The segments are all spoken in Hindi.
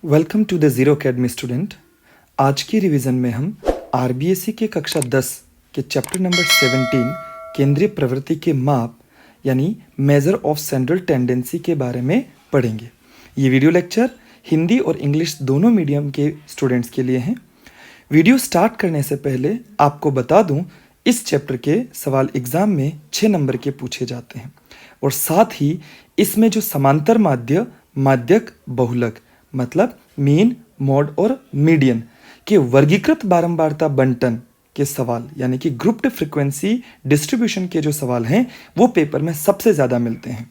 Welcome to the zero academy student. आज की रिवीजन में हम आरबीएसई के कक्षा 10 के चैप्टर नंबर 17 केंद्रीय प्रवृत्ति के माप यानी मेजर ऑफ सेंट्रल टेंडेंसी के बारे में पढ़ेंगे। ये वीडियो लेक्चर हिंदी और इंग्लिश दोनों मीडियम के स्टूडेंट्स के लिए हैं। वीडियो स्टार्ट करने से पहले आपको बता दूं, इस चैप्टर के सवाल एग्ज़ाम में 6 नंबर के पूछे जाते हैं और साथ ही इसमें जो समांतर माध्य, माध्यक, बहुलक मतलब मीन, मॉड और मीडियन के वर्गीकृत बारंबारता बंटन के सवाल यानी कि ग्रुप्ड फ्रीक्वेंसी डिस्ट्रीब्यूशन के जो सवाल हैं वो पेपर में सबसे ज़्यादा मिलते हैं।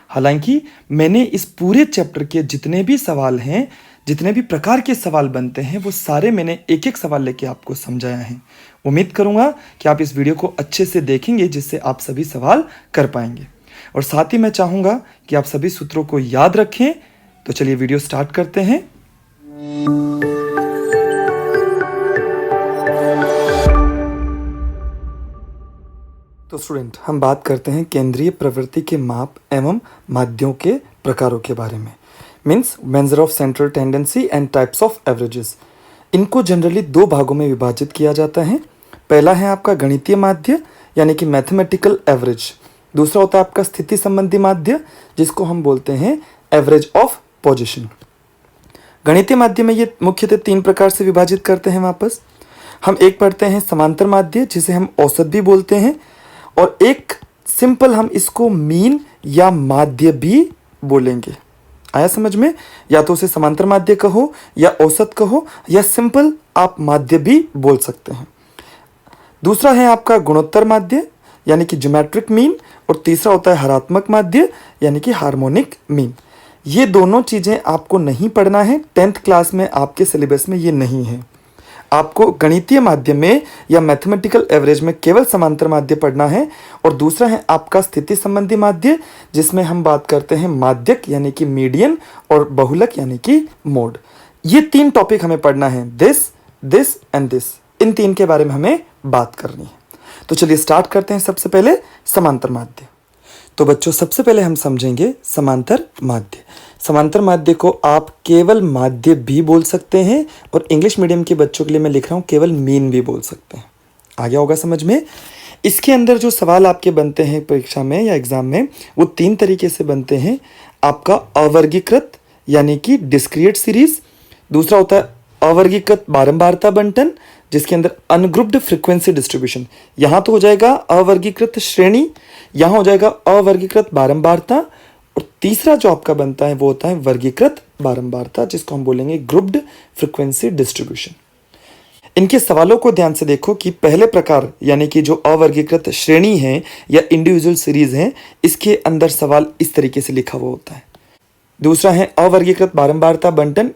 हालांकि मैंने इस पूरे चैप्टर के जितने भी सवाल हैं, जितने भी प्रकार के सवाल बनते हैं, वो सारे मैंने एक एक सवाल लेके आपको समझाया है। उम्मीद करूँगा कि आप इस वीडियो को अच्छे से देखेंगे जिससे आप सभी सवाल कर पाएंगे और साथ ही मैं चाहूँगा कि आप सभी सूत्रों को याद रखें। तो चलिए वीडियो स्टार्ट करते हैं। तो स्टूडेंट, हम बात करते हैं केंद्रीय प्रवृत्ति के माप एवं माध्यों के प्रकारों के बारे में। Means measure of central tendency and types of averages. इनको जनरली 2 भागों में विभाजित किया जाता है। पहला है आपका गणितीय माध्य यानी कि मैथमेटिकल एवरेज। दूसरा होता है आपका स्थिति संबंधी माध्य जिसको हम बोलते हैं एवरेज ऑफ पोजीशन। गणितीय माध्य में ये मुख्यतः 3 प्रकार से विभाजित करते हैं। वापस हम एक पढ़ते हैं समांतर माध्य जिसे हम औसत भी बोलते हैं, और एक सिंपल हम इसको मीन या माध्य भी बोलेंगे। आया समझ में? या तो उसे समांतर माध्य कहो या औसत कहो या सिंपल आप माध्य भी बोल सकते हैं। दूसरा है आपका गुणोत्तर माध्य यानी कि ज्योमेट्रिक मीन, और तीसरा होता है हरात्मक माध्य यानी कि हार्मोनिक मीन। ये दोनों चीज़ें आपको नहीं पढ़ना है, 10th क्लास में आपके सिलेबस में ये नहीं है। आपको गणितीय माध्य में या मैथमेटिकल एवरेज में केवल समांतर माध्य पढ़ना है, और दूसरा है आपका स्थिति संबंधी माध्य जिसमें हम बात करते हैं माध्यक यानी कि मीडियन और बहुलक यानी कि मोड। ये 3 टॉपिक हमें पढ़ना है, दिस एंड दिस। इन 3 के बारे में हमें बात करनी है। तो चलिए स्टार्ट करते हैं। सबसे पहले समांतर माध्य। तो बच्चों, सबसे पहले हम समझेंगे समांतर माध्य। समांतर माध्य को आप केवल माध्य भी बोल सकते हैं, और इंग्लिश मीडियम के बच्चों के लिए मैं लिख रहा हूँ केवल मीन भी बोल सकते हैं। आ गया होगा समझ में? इसके अंदर जो सवाल आपके बनते हैं परीक्षा में या एग्जाम में, वो 3 तरीके से बनते हैं। आपका अवर्गीकृत यानी कि डिस्क्रीट सीरीज, दूसरा होता है अवर्गीकृत बारंबारता बंटन जिसके अंदर अनग्रुप्ड फ्रीक्वेंसी डिस्ट्रीब्यूशन। यहाँ तो हो जाएगा अवर्गीकृत श्रेणी, यहाँ हो जाएगा अवर्गीकृत बारंबारता, और तीसरा जो आपका बनता है वो होता है वर्गीकृत बारंबारता जिसको हम बोलेंगे ग्रुप्ड फ्रीक्वेंसी डिस्ट्रीब्यूशन। इनके सवालों को ध्यान से देखो कि पहले प्रकार यानी कि जो अवर्गीकृत श्रेणी है या इंडिविजुअल सीरीज है, इसके अंदर सवाल इस तरीके से लिखा हुआ होता है। दूसरा है अवर्गीकृत बारंबारता बंटन,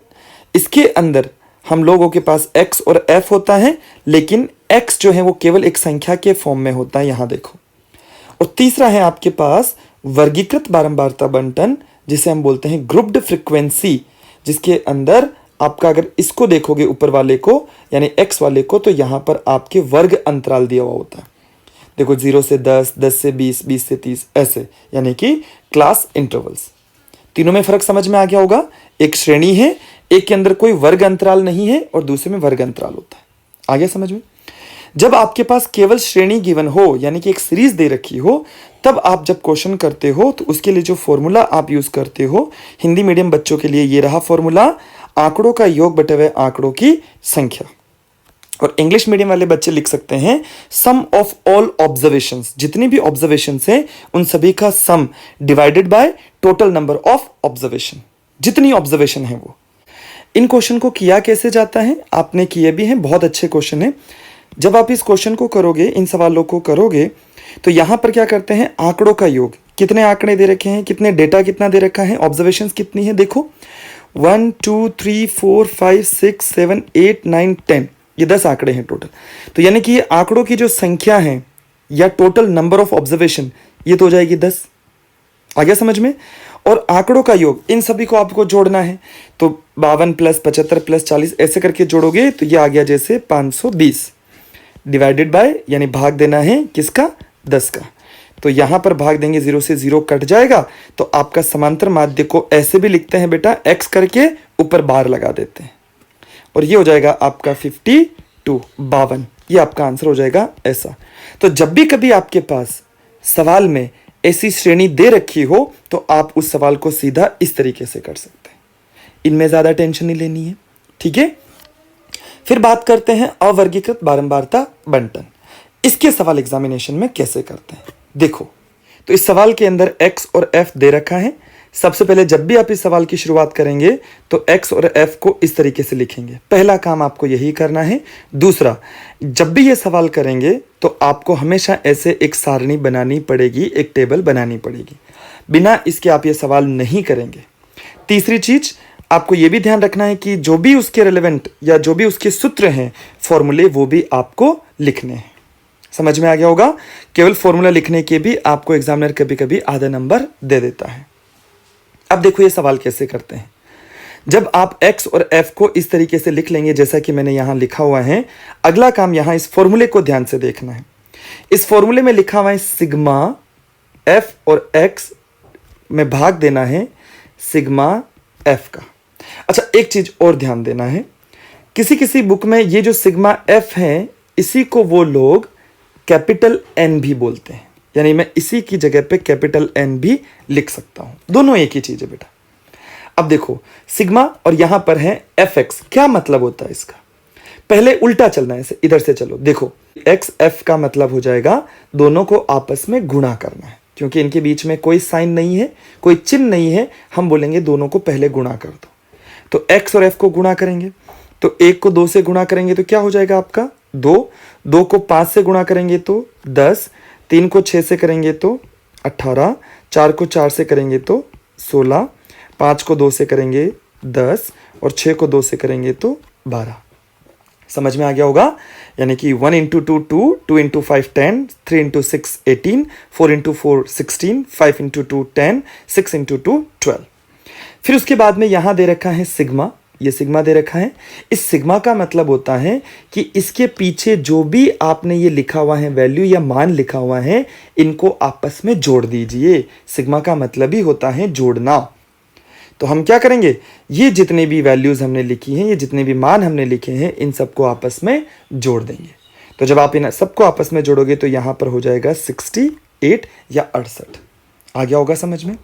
इसके अंदर हम लोगों के पास x और f होता है, लेकिन x जो है वो केवल एक संख्या के फॉर्म में होता है, यहाँ देखो। और तीसरा है आपके पास वर्गीकृत बारंबारता बंटन जिसे हम बोलते हैं ग्रुप्ड फ्रीक्वेंसी, जिसके अंदर आपका अगर इसको देखोगे ऊपर वाले को यानी x वाले को, तो यहाँ पर आपके वर्ग अंतराल दिया हुआ होता है। देखो 0 से 10, 10 से 20, 20 से 30 ऐसे, यानी कि क्लास इंटरवल्स। तीनों में फर्क समझ में आ गया होगा। एक श्रेणी है, एक के अंदर कोई वर्ग अंतराल नहीं है और दूसरे में वर्ग अंतराल होता है। आ गया समझ में? जब आपके पास केवल श्रेणी गिवन हो यानी कि एक सीरीज दे रखी हो, तब आप जब क्वेश्चन करते हो तो उसके लिए जो फॉर्मूला आप यूज करते हो, हिंदी मीडियम बच्चों के लिए ये रहा फॉर्मूला, आंकड़ों का योग बटे हुए आंकड़ों की संख्या। और इंग्लिश मीडियम वाले बच्चे लिख सकते हैं सम ऑफ ऑल ऑब्जर्वेशंस। जितनी भी ऑब्जर्वेशंस हैं उन सभी का सम divided by total number of observation. जितनी ऑब्जर्वेशन है वो। इन क्वेश्चन को किया कैसे जाता है, आपने किए भी हैं, बहुत अच्छे क्वेश्चन है। जब आप इस क्वेश्चन को करोगे, इन सवालों को करोगे, तो यहाँ पर क्या करते हैं, आंकड़ों का योग, कितने आंकड़े दे रखे हैं, कितने डेटा कितना दे रखा है, ऑब्जर्वेशंस कितनी है, देखो 1 2 3 4 5 6 7 8 9 10, ये 10 आंकड़े हैं टोटल। तो यानी कि ये आंकड़ों की जो संख्या है या टोटल नंबर ऑफ ऑब्जर्वेशन, ये तो हो जाएगी 10। आ गया समझ में? और आंकड़ों का योग, इन सभी को आपको जोड़ना है, तो 52 + 75 + 40 ऐसे करके जोड़ोगे तो ये आ गया जैसे 520 डिवाइडेड बाय यानी भाग देना है किसका, 10 का। तो यहां पर भाग देंगे, 0 से 0 कट जाएगा, तो आपका समांतर माध्य को ऐसे भी लिखते हैं बेटा, x करके ऊपर बार लगा देते हैं, और ये हो जाएगा आपका 52। ये आपका आंसर हो जाएगा ऐसा। तो जब भी कभी आपके पास सवाल में ऐसी श्रेणी दे रखी हो तो आप उस सवाल को सीधा इस तरीके से कर सकते हैं, इनमें ज्यादा टेंशन नहीं लेनी है, ठीक है। फिर बात करते हैं अवर्गीकृत बारंबारता बंटन। इसके सवाल एग्जामिनेशन में कैसे करते हैं, देखो। तो इस सवाल के अंदर x और f दे रखा है। सबसे पहले जब भी आप इस सवाल की शुरुआत करेंगे तो x और f को इस तरीके से लिखेंगे, पहला काम आपको यही करना है। दूसरा, जब भी ये सवाल करेंगे तो आपको हमेशा ऐसे एक सारणी बनानी पड़ेगी, एक टेबल बनानी पड़ेगी, बिना इसके आप ये सवाल नहीं करेंगे। तीसरी चीज, आपको ये भी ध्यान रखना है कि जो भी उसके रिलेवेंट या जो भी उसके सूत्र हैं, फॉर्मूले, वो भी आपको लिखने हैं। समझ में आ गया होगा। केवल फॉर्मूला लिखने के भी आपको एग्जामिनर कभी कभी आधा नंबर दे देता है। अब देखो ये सवाल कैसे करते हैं। जब आप x और f को इस तरीके से लिख लेंगे जैसा कि मैंने यहां लिखा हुआ है, अगला काम यहां इस फॉर्मूले को ध्यान से देखना है। इस फॉर्मूले में लिखा हुआ है सिग्मा f और x में भाग देना है सिग्मा f का। अच्छा, एक चीज और ध्यान देना है, किसी किसी बुक में ये जो सिग्मा f है, इसी को वो लोग कैपिटल N भी बोलते हैं, यानी मैं इसी की जगह पे कैपिटल N भी लिख सकता हूं, दोनों एक ही चीज है बेटा। अब देखो सिग्मा और यहां पर है fx, क्या मतलब होता है इसका, पहले उल्टा चलना है, इधर से चलो। देखो x f का मतलब हो जाएगा दोनों को आपस में गुणा करना है, क्योंकि इनके बीच में कोई साइन नहीं है, कोई चिन्ह नहीं है, हम बोलेंगे दोनों को पहले गुणा कर दो। तो x और f को गुणा करेंगे, तो 1 को 2 से गुणा करेंगे तो क्या हो जाएगा आपका 2, 2 को 5 से गुणा करेंगे तो 10, 3 को 6 से करेंगे तो 18, 4 को 4 से करेंगे तो 16, 5 को 2 से करेंगे 10 और 6 को 2 से करेंगे तो 12। समझ में आ गया होगा। यानी कि 1 × 2 2, 2 × 5 10, 3 × 6 18, 4 × 4 16, 5 × 2 10, 6 × 2 12। फिर उसके बाद में यहां दे रखा है सिग्मा, ये सिग्मा दे रखा है। इस सिग्मा का मतलब होता है कि इसके पीछे जो भी आपने ये लिखा हुआ है वैल्यू या मान लिखा हुआ है, इनको आपस में जोड़ दीजिए। सिग्मा का मतलब ही होता है जोड़ना। तो हम क्या करेंगे, ये जितने भी वैल्यूज हमने लिखी हैं, ये जितने भी मान हमने लिखे हैं, इन सबको आपस में जोड़ देंगे। तो जब आप इन सबको आपस में जोड़ोगे तो यहां पर हो जाएगा 68 या 68। आ गया होगा समझ में।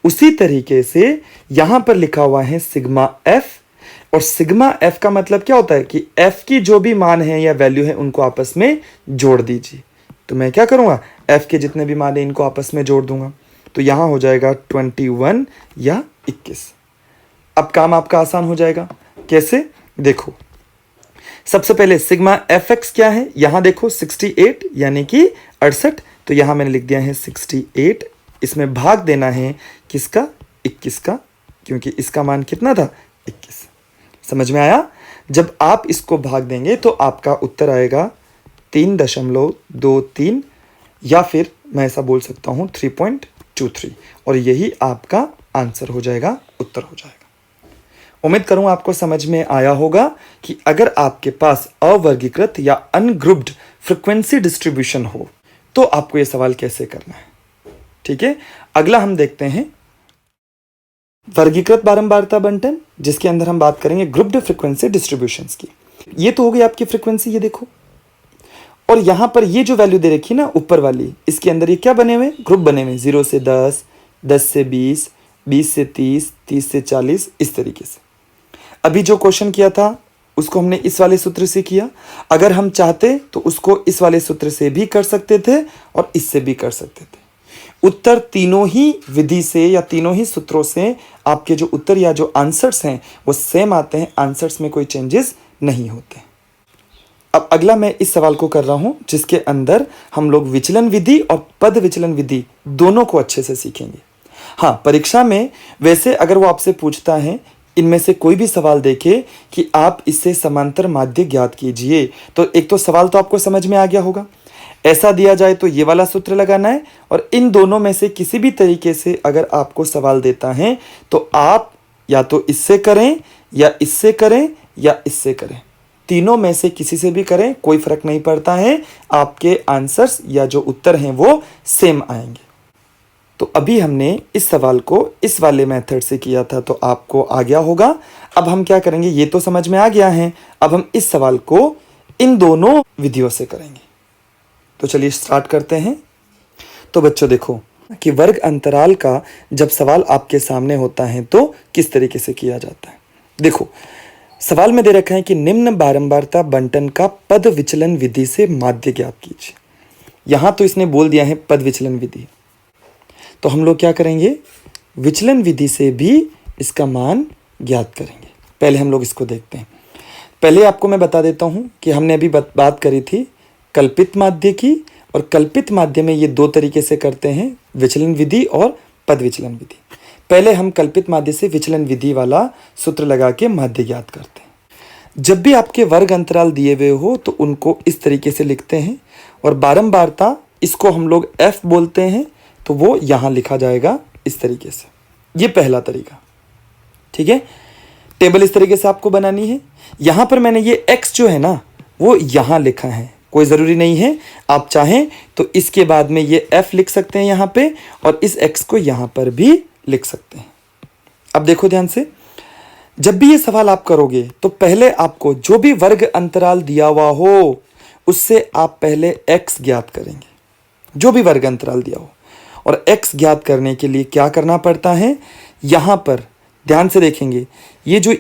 उसी तरीके से यहां पर लिखा हुआ है सिग्मा एफ, और सिग्मा एफ का मतलब क्या होता है कि एफ की जो भी मान है या वैल्यू है उनको आपस में जोड़ दीजिए। तो मैं क्या करूंगा, एफ के जितने भी मान है इनको आपस में जोड़ दूंगा, तो यहां हो जाएगा 21 या 21। अब काम आपका आसान हो जाएगा। कैसे, देखो सबसे पहले सिग्मा एफ एक्स क्या है, यहां देखो 68 यानी कि 68, तो यहां मैंने लिख दिया है 68, इसमें भाग देना है किसका, 21 का, क्योंकि इसका मान कितना था 21। समझ में आया। जब आप इसको भाग देंगे तो आपका उत्तर आएगा 3.23, या फिर मैं ऐसा बोल सकता हूं 3.23, और यही आपका आंसर हो जाएगा, उत्तर हो जाएगा। उम्मीद करूं आपको समझ में आया होगा कि अगर आपके पास अवर्गीकृत या अनग्रुप्ड फ्रीक्वेंसी डिस्ट्रीब्यूशन हो तो आपको यह सवाल कैसे करना है। ठीक है, अगला हम देखते हैं वर्गीकृत बारंबारता बंटन, जिसके अंदर हम बात करेंगे ग्रुप्ड फ्रीक्वेंसी डिस्ट्रीब्यूशंस की। ये तो हो गई आपकी फ्रीक्वेंसी, ये देखो, और यहां पर ये जो वैल्यू दे रखी ना ऊपर वाली, इसके अंदर ये क्या बने हुए, ग्रुप बने हुए, 0 से 10, 10 से 20, 20 से 30, 30 से 40, इस तरीके से। अभी जो क्वेश्चन किया था उसको हमने इस वाले सूत्र से किया। अगर हम चाहते तो उसको इस वाले सूत्र से भी कर सकते थे और इससे भी कर सकते थे। उत्तर तीनों ही विधि से या तीनों ही सूत्रों से आपके जो उत्तर या जो आंसर्स हैं वो सेम आते हैं, आंसर्स में कोई चेंजेस नहीं होते। अब अगला मैं इस सवाल को कर रहा हूं जिसके अंदर हम लोग विचलन विधि और पद विचलन विधि दोनों को अच्छे से सीखेंगे। हाँ, परीक्षा में वैसे अगर वो आपसे पूछता है इनमें से कोई भी सवाल देखे कि आप इससे समांतर माध्य ज्ञात कीजिए, तो एक तो सवाल तो आपको समझ में आ गया होगा। ऐसा दिया जाए तो ये वाला सूत्र लगाना है, और इन दोनों में से किसी भी तरीके से अगर आपको सवाल देता है तो आप या तो इससे करें या इससे करें या इससे करें। तीनों में से किसी से भी करें कोई फर्क नहीं पड़ता है, आपके आंसर्स या जो उत्तर हैं वो सेम आएंगे। तो अभी हमने इस सवाल को इस वाले मेथड से किया था तो आपको आ गया होगा। अब हम क्या करेंगे, ये तो समझ में आ गया है, अब हम इस सवाल को इन दोनों विधियों से करेंगे। तो चलिए स्टार्ट करते हैं। तो बच्चों देखो कि वर्ग अंतराल का जब सवाल आपके सामने होता है तो किस तरीके से किया जाता है। देखो सवाल में दे रखा है कि निम्न बारंबारता बंटन का पद विचलन विधि से माध्य ज्ञात कीजिए। यहां तो इसने बोल दिया है पद विचलन विधि, तो हम लोग क्या करेंगे, विचलन विधि से भी इसका मान ज्ञात करेंगे। पहले हम लोग इसको देखते हैं। पहले आपको मैं बता देता हूं कि हमने अभी बात करी थी कल्पित माध्य की, और कल्पित माध्य में ये दो तरीके से करते हैं, विचलन विधि और पद विचलन विधि। पहले हम कल्पित माध्य से विचलन विधि वाला सूत्र लगा के माध्य ज्ञात करते हैं। जब भी आपके वर्ग अंतराल दिए हुए हो तो उनको इस तरीके से लिखते हैं, और बारंबारता इसको हम लोग f बोलते हैं, तो वो यहाँ लिखा जाएगा इस तरीके से। ये पहला तरीका, ठीक है। टेबल इस तरीके से आपको बनानी है। यहाँ पर मैंने ये x जो है ना वो यहाँ लिखा है, कोई ज़रूरी नहीं है, आप चाहें तो इसके बाद में ये f लिख सकते हैं यहाँ पे, और इस x को यहाँ पर भी लिख सकते हैं। अब देखो ध्यान से, जब भी ये सवाल आप करोगे तो पहले आपको जो भी वर्ग अंतराल दिया हुआ हो उससे आप पहले x ज्ञात करेंगे, जो भी वर्ग अंतराल दिया हो। और x ज्ञात करने के लिए क्या करना पड़ता है, यहाँ पर ध्यान से देखेंगे, ये जो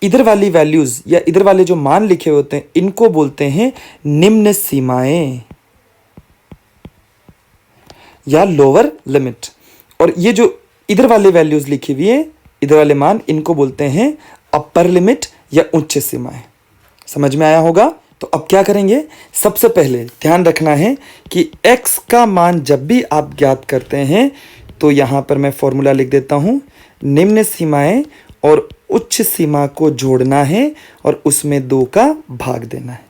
इधर वाली वैल्यूज या इधर वाले जो मान लिखे होते हैं इनको बोलते हैं निम्न सीमाएं या लोअर लिमिट, और ये जो इधर वाले वैल्यूज लिखी हुई है, इधर वाले मान, इनको बोलते हैं अपर लिमिट या उच्च सीमाएं। समझ में आया होगा। तो अब क्या करेंगे, सबसे पहले ध्यान रखना है कि x का मान जब भी आप ज्ञात करते हैं तो यहां पर मैं फॉर्मूला लिख देता हूं, निम्न सीमाएं और उच्च सीमा को जोड़ना है और उसमें 2 का भाग देना है।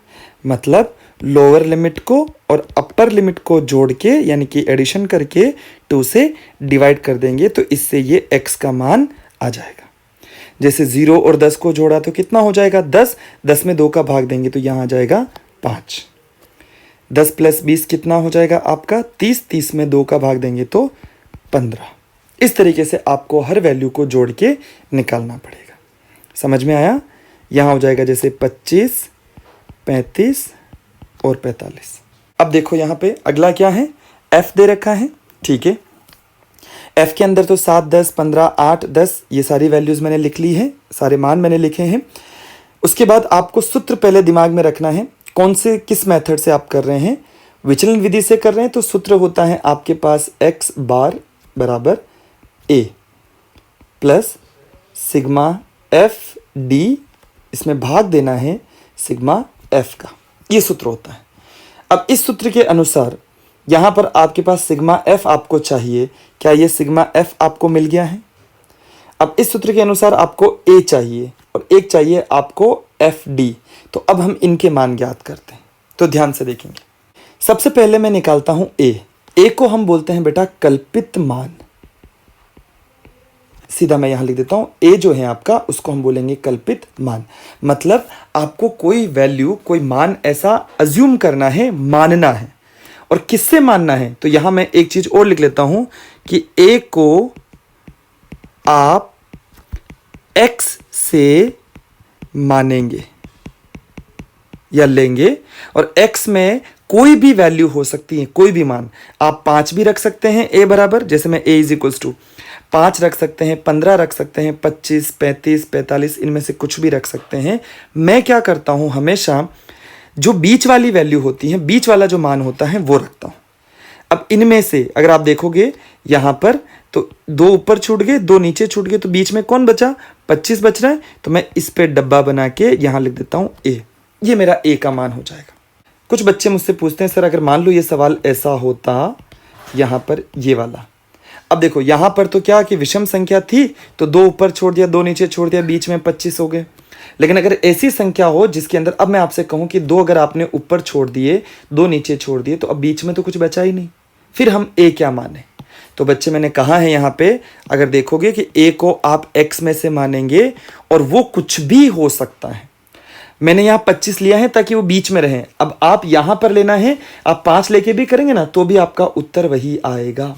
मतलब लोअर लिमिट को और अपर लिमिट को जोड़ के यानी कि एडिशन करके 2 से डिवाइड कर देंगे, तो इससे ये x का मान आ जाएगा। जैसे 0 और 10 को जोड़ा तो कितना हो जाएगा 10, 10 में 2 का भाग देंगे तो यहाँ आ जाएगा 5। 10 + 20 कितना हो जाएगा आपका 30, 30 में 2 का भाग देंगे तो 15। इस तरीके से आपको हर वैल्यू को जोड़ के निकालना पड़ेगा। समझ में आया। यहाँ हो जाएगा जैसे 25, 35 और 45। अब देखो यहाँ पे अगला क्या है, f दे रखा है, ठीक है। f के अंदर तो 7, 10, 15, 8, 10 ये सारी वैल्यूज मैंने लिख ली है, सारे मान मैंने लिखे हैं। उसके बाद आपको सूत्र पहले दिमाग में रखना है, कौन से किस मेथड से आप कर रहे हैं। विचलन विधि से कर रहे हैं तो सूत्र होता है आपके पास x बार बराबर a plus sigma F D, इसमें भाग देना है सिग्मा एफ का, ये सूत्र होता है। अब इस सूत्र के अनुसार यहाँ पर आपके पास सिग्मा एफ आपको चाहिए, क्या ये सिग्मा एफ आपको मिल गया है। अब इस सूत्र के अनुसार आपको ए चाहिए और एक चाहिए आपको एफ डी, तो अब हम इनके मान ज्ञात करते हैं। तो ध्यान से देखेंगे, सबसे पहले मैं निकालता हूं ए को हम बोलते हैं बेटा कल्पित मान। सीधा मैं यहां लिख देता हूं, ए जो है आपका उसको हम बोलेंगे कल्पित मान। मतलब आपको कोई वैल्यू कोई मान ऐसा अज्यूम करना है, मानना है। और किससे मानना है, तो यहां मैं एक चीज और लिख लेता हूं कि ए को आप एक्स से मानेंगे या लेंगे, और x में कोई भी वैल्यू हो सकती है, कोई भी मान। आप 5 भी रख सकते हैं a बराबर, जैसे मैं a = 5 रख सकते हैं, 15 रख सकते हैं, 25, 35, 45 इनमें से कुछ भी रख सकते हैं। मैं क्या करता हूं, हमेशा जो बीच वाली वैल्यू होती है, बीच वाला जो मान होता है वो रखता हूं। अब इनमें से अगर आप देखोगे यहां पर तो 2 ऊपर छूट गए, 2 नीचे छूट गए, तो बीच में कौन बचा, 25 बच रहा है। तो मैं इस पे डब्बा बना के यहां लिख देता हूं a, ये मेरा a का मान हो जाएगा। कुछ बच्चे मुझसे पूछते हैं सर अगर मान लो ये सवाल ऐसा होता यहां पर ये वाला, अब देखो यहां पर तो क्या कि विषम संख्या थी तो 2 ऊपर छोड़ दिया, 2 नीचे छोड़ दिया, बीच में 25 हो गए। लेकिन अगर ऐसी संख्या हो जिसके अंदर अब मैं आपसे कहूं कि 2 अगर आपने ऊपर छोड़ दिए, 2 नीचे छोड़ दिए, तो अब बीच में तो कुछ बचा ही नहीं, फिर हम a क्या माने। तो बच्चे मैंने कहा है यहाँ पे अगर देखोगे कि a को आप x में से मानेंगे और वो कुछ भी हो सकता है, मैंने यहाँ 25 लिया है ताकि वो बीच में रहे। अब आप यहाँ पर लेना है, आप 5 लेके भी करेंगे ना तो भी आपका उत्तर वही आएगा।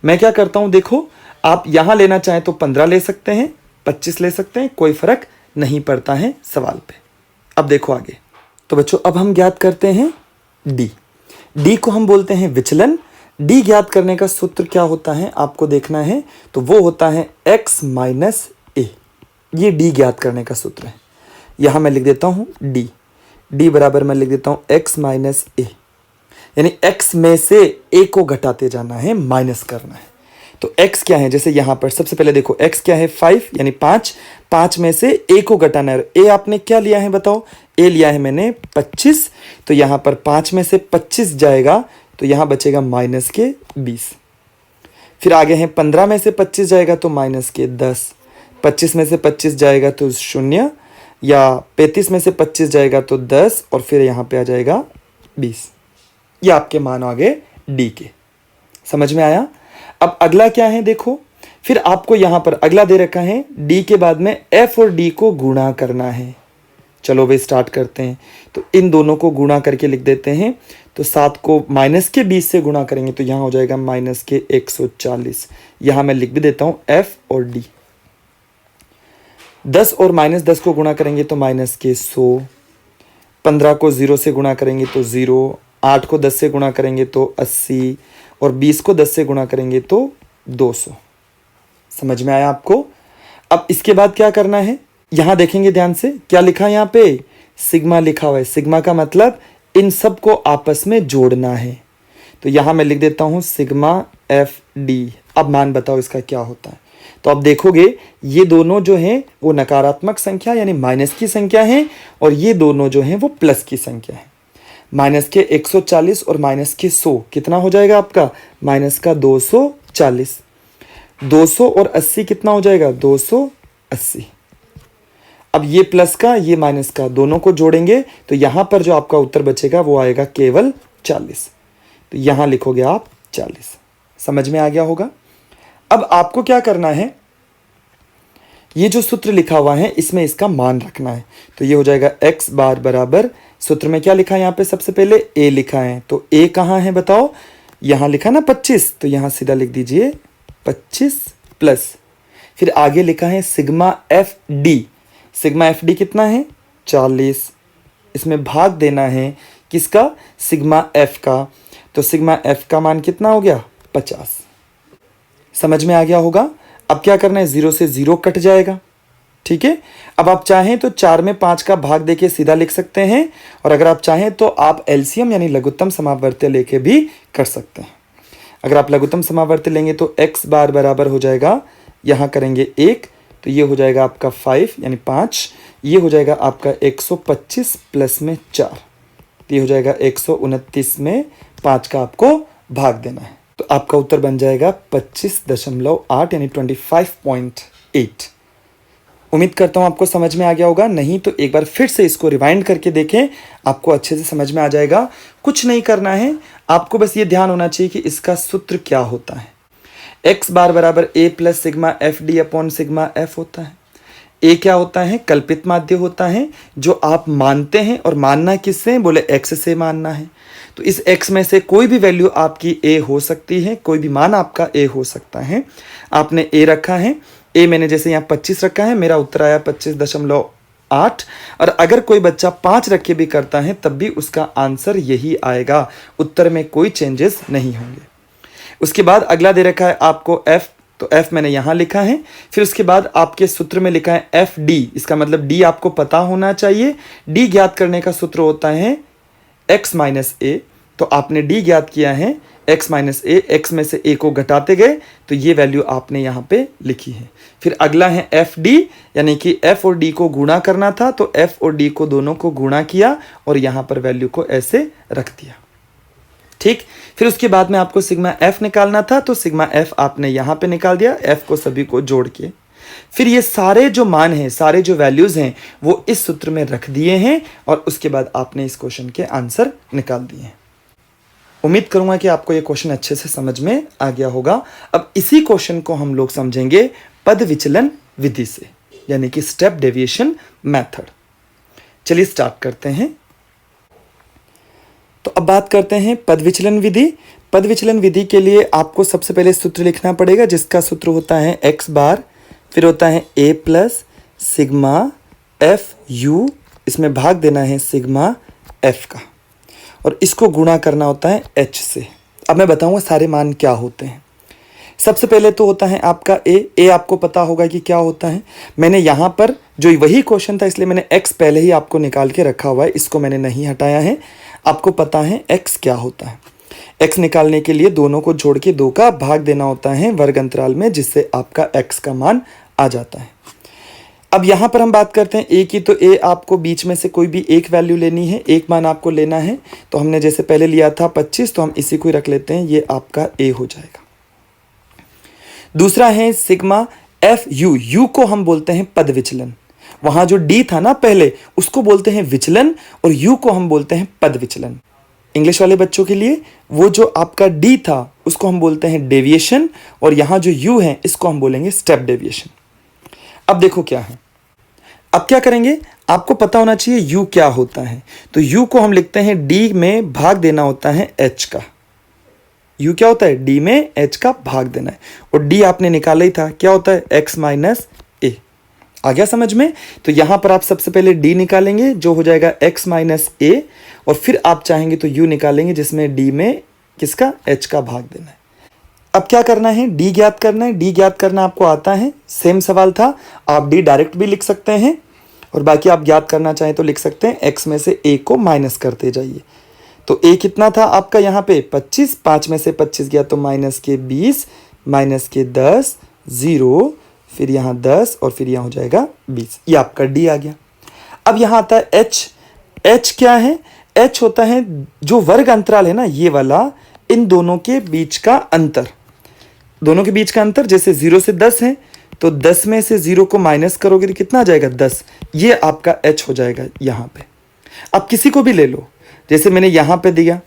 मैं क्या करता हूँ, देखो आप यहाँ लेना चाहें तो 15 ले सकते हैं, 25 ले सकते हैं, कोई फर्क नहीं पड़ता है सवाल पे। अब देखो आगे। तो बच्चों अब हम ज्ञात करते हैं डी। डी को हम बोलते हैं विचलन। डी ज्ञात करने का सूत्र क्या होता है आपको देखना है, तो वो होता है x माइनस ए। ये डी ज्ञात करने का सूत्र है। यहाँ मैं लिख देता हूँ डी। डी बराबर मैं लिख देता हूँ x माइनस ए, यानी x में से a को घटाते जाना है, माइनस करना है। तो x क्या है, जैसे यहाँ पर सबसे पहले देखो x क्या है 5 यानी 5। 5 में से a को घटाना है। a आपने क्या लिया है बताओ, a लिया है मैंने 25। तो यहाँ पर 5 में से 25 जाएगा तो यहाँ बचेगा माइनस के 20। फिर आगे हैं 15 में से 25 जाएगा तो माइनस के 10। 25 में से 25 जाएगा तो 0, या 35 में से 25 जाएगा तो 10, और फिर यहाँ पे आ जाएगा 20। ये आपके मान आ गए डी के। समझ में आया। अब अगला क्या है देखो, फिर आपको यहाँ पर अगला दे रखा है डी के बाद में एफ और डी को गुणा करना है। चलो वे स्टार्ट करते हैं। तो इन दोनों को गुणा करके लिख देते हैं। तो 7 को माइनस के 20 से गुणा करेंगे तो यहाँ हो जाएगा माइनस के 140। यहाँ मैं लिख भी देता हूँ एफ और डी। 10 और माइनस 10 को गुणा करेंगे तो माइनस के 100। 15 को 0 से गुणा करेंगे तो 0। 8 को 10 से गुणा करेंगे तो 80, और 20 को 10 से गुणा करेंगे तो 200। समझ में आया आपको। अब इसके बाद क्या करना है, यहां देखेंगे ध्यान से क्या लिखा है, यहाँ पे सिग्मा लिखा हुआ है। सिग्मा का मतलब इन सब को आपस में जोड़ना है। तो यहां मैं लिख देता हूं सिग्मा एफ डी। अब मान बताओ इसका क्या होता है। तो आप देखोगे ये दोनों जो हैं वो नकारात्मक संख्या यानी माइनस की संख्या है, और ये दोनों जो हैं वो प्लस की संख्या है। माइनस के 140 और माइनस के 100 कितना हो जाएगा आपका, माइनस का 240। 200 और 80 कितना हो जाएगा, 280। अब ये प्लस का ये माइनस का दोनों को जोड़ेंगे तो यहां पर जो आपका उत्तर बचेगा वो आएगा केवल 40। तो यहां लिखोगे आप 40। समझ में आ गया होगा। अब आपको क्या करना है, ये जो सूत्र लिखा हुआ है इसमें इसका मान रखना है। तो ये हो जाएगा x बार बराबर, सूत्र में क्या लिखा है यहाँ पे, सबसे पहले a लिखा है। तो a कहाँ है बताओ, यहाँ लिखा ना 25, तो यहाँ सीधा लिख दीजिए 25 प्लस, फिर आगे लिखा है sigma F D. Sigma F D कितना है 40, इसमें भाग देना है किसका, सिग्मा एफ का। तो सिग्मा एफ का मान कितना हो गया 50। समझ में आ गया होगा। अब क्या करना है, 0 से 0 कट जाएगा। ठीक है। अब आप चाहें तो 4 में 5 का भाग देके सीधा लिख सकते हैं, और अगर आप चाहें तो आप एलसीएम यानी लघुत्तम समावर्त्य लेके भी कर सकते हैं। अगर आप लघुत्तम समावर्त्य लेंगे तो x बार बराबर हो जाएगा, यहाँ करेंगे 1 तो ये हो जाएगा आपका 5 यानी 5, ये हो जाएगा आपका 125 प्लस में 4, तो ये हो जाएगा 129 में 5 का आपको भाग देना है। तो आपका उत्तर बन जाएगा 25.8 यानी 25.8। उम्मीद करता हूँ आपको समझ में आ गया होगा। नहीं तो एक बार फिर से इसको रिवाइंड करके देखें, आपको अच्छे से समझ में आ जाएगा। कुछ नहीं करना है, आपको बस ये ध्यान होना चाहिए कि इसका सूत्र क्या होता है। x बार बराबर a plus sigma F D upon sigma F होता है। a क्या होता है, कल्पित माध्य होता है जो आप मानते हैं, और मानना किससे, बोले x से मानना है। तो इस x में से कोई भी वैल्यू आपकी a हो सकती है, कोई भी मान आपका a हो सकता है। आपने a रखा है, a मैंने जैसे यहाँ 25 रखा है, मेरा उत्तर आया 25.8। और अगर कोई बच्चा 5 रख के भी करता है तब भी उसका आंसर यही आएगा, उत्तर में कोई चेंजेस नहीं होंगे। उसके बाद अगला दे रखा है आपको f, तो f मैंने यहाँ लिखा है। फिर उसके बाद आपके सूत्र में लिखा है एफ डी, इसका मतलब d आपको पता होना चाहिए। d ज्ञात करने का सूत्र होता है x माइनस ए। तो आपने d ज्ञात किया है x माइनस ए, x में से a को घटाते गए तो ये वैल्यू आपने यहाँ पे लिखी है। फिर अगला है एफ डी, यानी कि f और d को गुणा करना था, तो f और d को दोनों को गुणा किया और यहाँ पर वैल्यू को ऐसे रख दिया। ठीक। फिर उसके बाद में आपको सिग्मा एफ निकालना था, तो सिग्मा एफ आपने यहाँ पे निकाल दिया, एफ को सभी को जोड़ के। फिर ये सारे जो मान हैं, सारे जो वैल्यूज हैं वो इस सूत्र में रख दिए हैं, और उसके बाद आपने इस क्वेश्चन के आंसर निकाल दिए हैं। उम्मीद करूंगा कि आपको ये क्वेश्चन अच्छे से समझ में आ गया होगा। अब इसी क्वेश्चन को हम लोग समझेंगे पद विचलन विधि से, यानी कि स्टेप डेविएशन मेथड। चलिए स्टार्ट करते हैं। तो अब बात करते हैं पद विचलन विधि। पद विचलन विधि के लिए आपको सबसे पहले सूत्र लिखना पड़ेगा, जिसका सूत्र होता है x बार, फिर होता है a plus sigma F you, इसमें भाग देना है सिग्मा एफ का, और इसको गुणा करना होता है h से। अब मैं बताऊंगा सारे मान क्या होते हैं। सबसे पहले तो होता है आपका a आपको पता होगा कि क्या होता है। मैंने यहाँ पर जो वही क्वेश्चन था इसलिए मैंने x पहले ही आपको निकाल के रखा हुआ है, इसको मैंने नहीं हटाया है। आपको पता है x क्या होता है। x निकालने के लिए दोनों को जोड़ के 2 का भाग देना होता है वर्ग अंतराल में, जिससे आपका x का मान आ जाता है। अब यहाँ पर हम बात करते हैं a की, तो a आपको बीच में से कोई भी एक वैल्यू लेनी है, एक मान आपको लेना है। तो हमने जैसे पहले लिया था 25, तो हम इसी को ही रख लेते हैं, ये आपका a हो जाएगा। दूसरा है सिग्मा एफ यू को हम बोलते हैं पद विचलन। वहां जो d था ना पहले, उसको बोलते हैं विचलन, और u को हम बोलते हैं पद विचलन। इंग्लिश वाले बच्चों के लिए वो जो आपका d था उसको हम बोलते हैं डेविएशन, और यहाँ जो u है इसको हम बोलेंगे स्टेप डेविएशन। अब देखो क्या है, अब क्या करेंगे, आपको पता होना चाहिए u क्या होता है। तो u को हम लिखते हैं d में भाग देना होता है h का। u क्या होता है, d में h का भाग देना है, और d आपने निकाला ही था, क्या होता है x माइनस a। आ गया समझ में। तो यहां पर आप सबसे पहले d निकालेंगे जो हो जाएगा x माइनस a, और फिर आप चाहेंगे तो u निकालेंगे जिसमें d में किसका, h का भाग देना है। अब क्या करना है, d ज्ञात करना है। d ज्ञात करना आपको आता है, सेम सवाल था, आप d डायरेक्ट भी लिख सकते हैं, और बाकी आप ज्ञात करना चाहें तो लिख सकते हैं। x में से a को माइनस करते जाइए। तो a कितना था आपका यहाँ पे 25, 5 में से 25 गया तो माइनस के 20, माइनस के 10, 0, फिर यहाँ 10, और फिर यहाँ हो जाएगा 20। ये आपका d आ गया। अब यहाँ आता है h क्या है, h होता है जो वर्ग अंतराल है ना ये वाला, इन दोनों के बीच का अंतर। दोनों के बीच का अंतर जैसे 0 से 10 है, तो 10 में से 0 को माइनस करोगे तो कितना आ जाएगा, 10। ये आपका h हो जाएगा यहाँ पे। अब किसी को भी ले लो, जैसे मैंने यहाँ पे दिया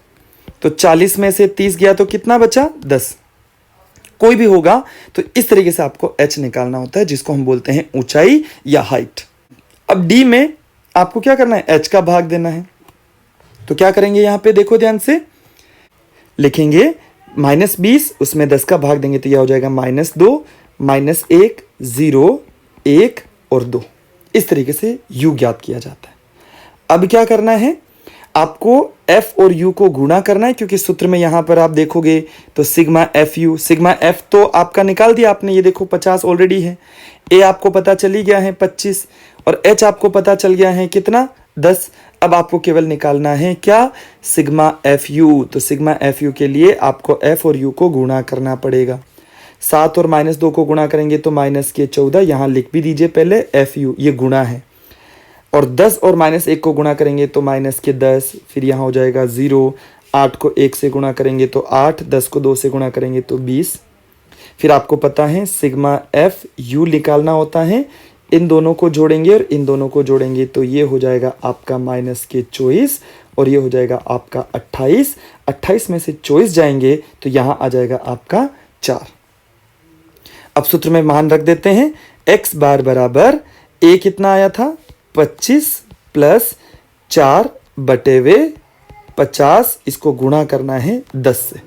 तो 40 में से 30 गया तो कितना बचा, 10। कोई भी होगा, तो इस तरीके से आपको h निकालना होता है, जिसको हम बोलते हैं ऊंचाई या हाइट। अब d में आपको क्या करना है, h का भाग देना है। तो क्या करेंगे, यहाँ पे देखो ध्यान से, लिखेंगे -20, उसमें 10 का भाग देंगे तो यह हो जाएगा -2, -1, 0, 1 और 2। इस तरीके से u ज्ञात किया जाता है। अब क्या करना है, आपको f और u को गुणा करना है, क्योंकि सूत्र में यहां पर आप देखोगे तो sigma F you, sigma f तो आपका निकाल दिया आपने, ये देखो 50 ऑलरेडी है, a आपको पता चली गया है 25, और h आपको पता चल गया है कितना, 10। अब आपको केवल निकालना है क्या, सिग्मा एफ यू। तो सिग्मा एफ यू के लिए आपको f और u को गुणा करना पड़ेगा। 7 और -2 को गुणा करेंगे तो माइनस के 14, यहाँ लिख भी दीजिए पहले एफ यू, ये गुणा है। और 10 और -1 को गुणा करेंगे तो माइनस के 10, फिर यहाँ हो जाएगा 0, 8 को 1 से गुणा करेंगे तो 8, 10 को 2 से गुणा करेंगे तो 20। फिर आपको पता है सिग्मा एफ यू निकालना होता है, इन दोनों को जोड़ेंगे और इन दोनों को जोड़ेंगे तो ये हो जाएगा आपका माइनस के 24, और ये हो जाएगा आपका 28। 28 में से 24 जाएंगे तो यहाँ आ जाएगा आपका 4। अब सूत्र में मान रख देते हैं, x बार बराबर a कितना आया था, 25 प्लस 4 बटे वे 50, इसको गुणा करना है 10 से।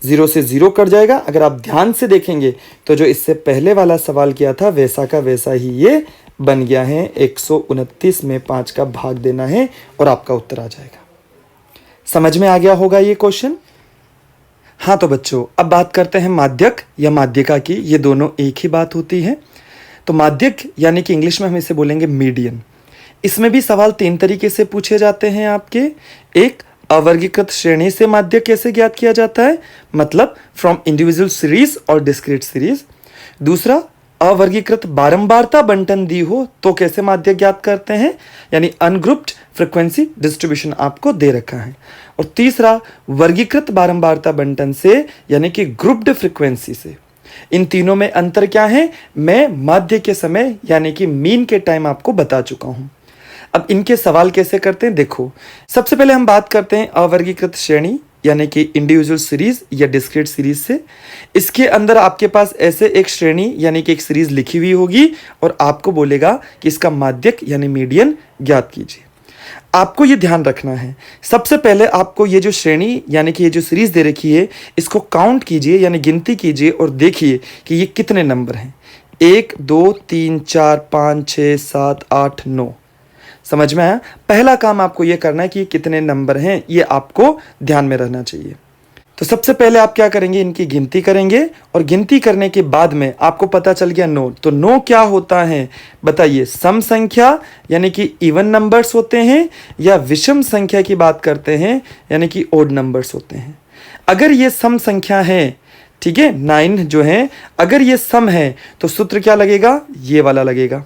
0 से 0 कट जाएगा। अगर आप ध्यान से देखेंगे तो जो इससे पहले वाला सवाल किया था वैसा का वैसा ही ये बन गया है। 129 में 5 का भाग देना है और आपका उत्तर आ जाएगा। समझ में आ गया होगा ये क्वेश्चन। हाँ तो बच्चों, अब बात करते हैं माध्यक या माध्यिका की। ये दोनों एक ही बात होती है। तो माध्यक यानी कि इंग्लिश में हम इसे बोलेंगे मीडियन। इसमें भी सवाल 3 तरीके से पूछे जाते हैं आपके। एक, अवर्गीकृत श्रेणी से माध्यक कैसे ज्ञात किया जाता है, मतलब फ्रॉम इंडिविजुअल सीरीज और डिस्क्रीट सीरीज। दूसरा, अवर्गीकृत बारंबारता बंटन दी हो तो कैसे माध्यक ज्ञात करते हैं, यानी अनग्रुप्ड फ्रीक्वेंसी डिस्ट्रीब्यूशन आपको दे रखा है। और तीसरा, वर्गीकृत बारंबारता बंटन से यानी कि ग्रुप्ड फ्रीक्वेंसी से। इन तीनों में अंतर क्या है, मैं माध्य के समय यानी कि मीन के टाइम आपको बता चुका हूं। अब इनके सवाल कैसे करते हैं देखो। सबसे पहले हम बात करते हैं अवर्गीकृत श्रेणी यानी कि इंडिविजुअल सीरीज या डिस्क्रीट सीरीज से। इसके अंदर आपके पास ऐसे एक श्रेणी यानी कि एक सीरीज लिखी हुई होगी और आपको बोलेगा कि इसका माध्यक यानी मीडियन ज्ञात कीजिए। आपको ये ध्यान रखना है, सबसे पहले आपको ये जो श्रेणी यानी कि ये जो सीरीज दे रखी है इसको काउंट कीजिए यानी गिनती कीजिए और देखिए कि ये कितने नंबर हैं। 1 2 3 4 5 6 7 8 9। समझ में आया? पहला काम आपको ये करना है कि कितने नंबर हैं ये आपको ध्यान में रहना चाहिए। तो सबसे पहले आप क्या करेंगे, इनकी गिनती करेंगे और गिनती करने के बाद में आपको पता चल गया 9। तो 9 क्या होता है बताइए? सम संख्या यानी कि इवन नंबर्स होते हैं या विषम संख्या की बात करते हैं यानी कि ओड नंबर्स होते हैं। अगर ये सम संख्या है, ठीक है, 9 जो है, अगर ये सम है तो सूत्र क्या लगेगा? ये वाला लगेगा।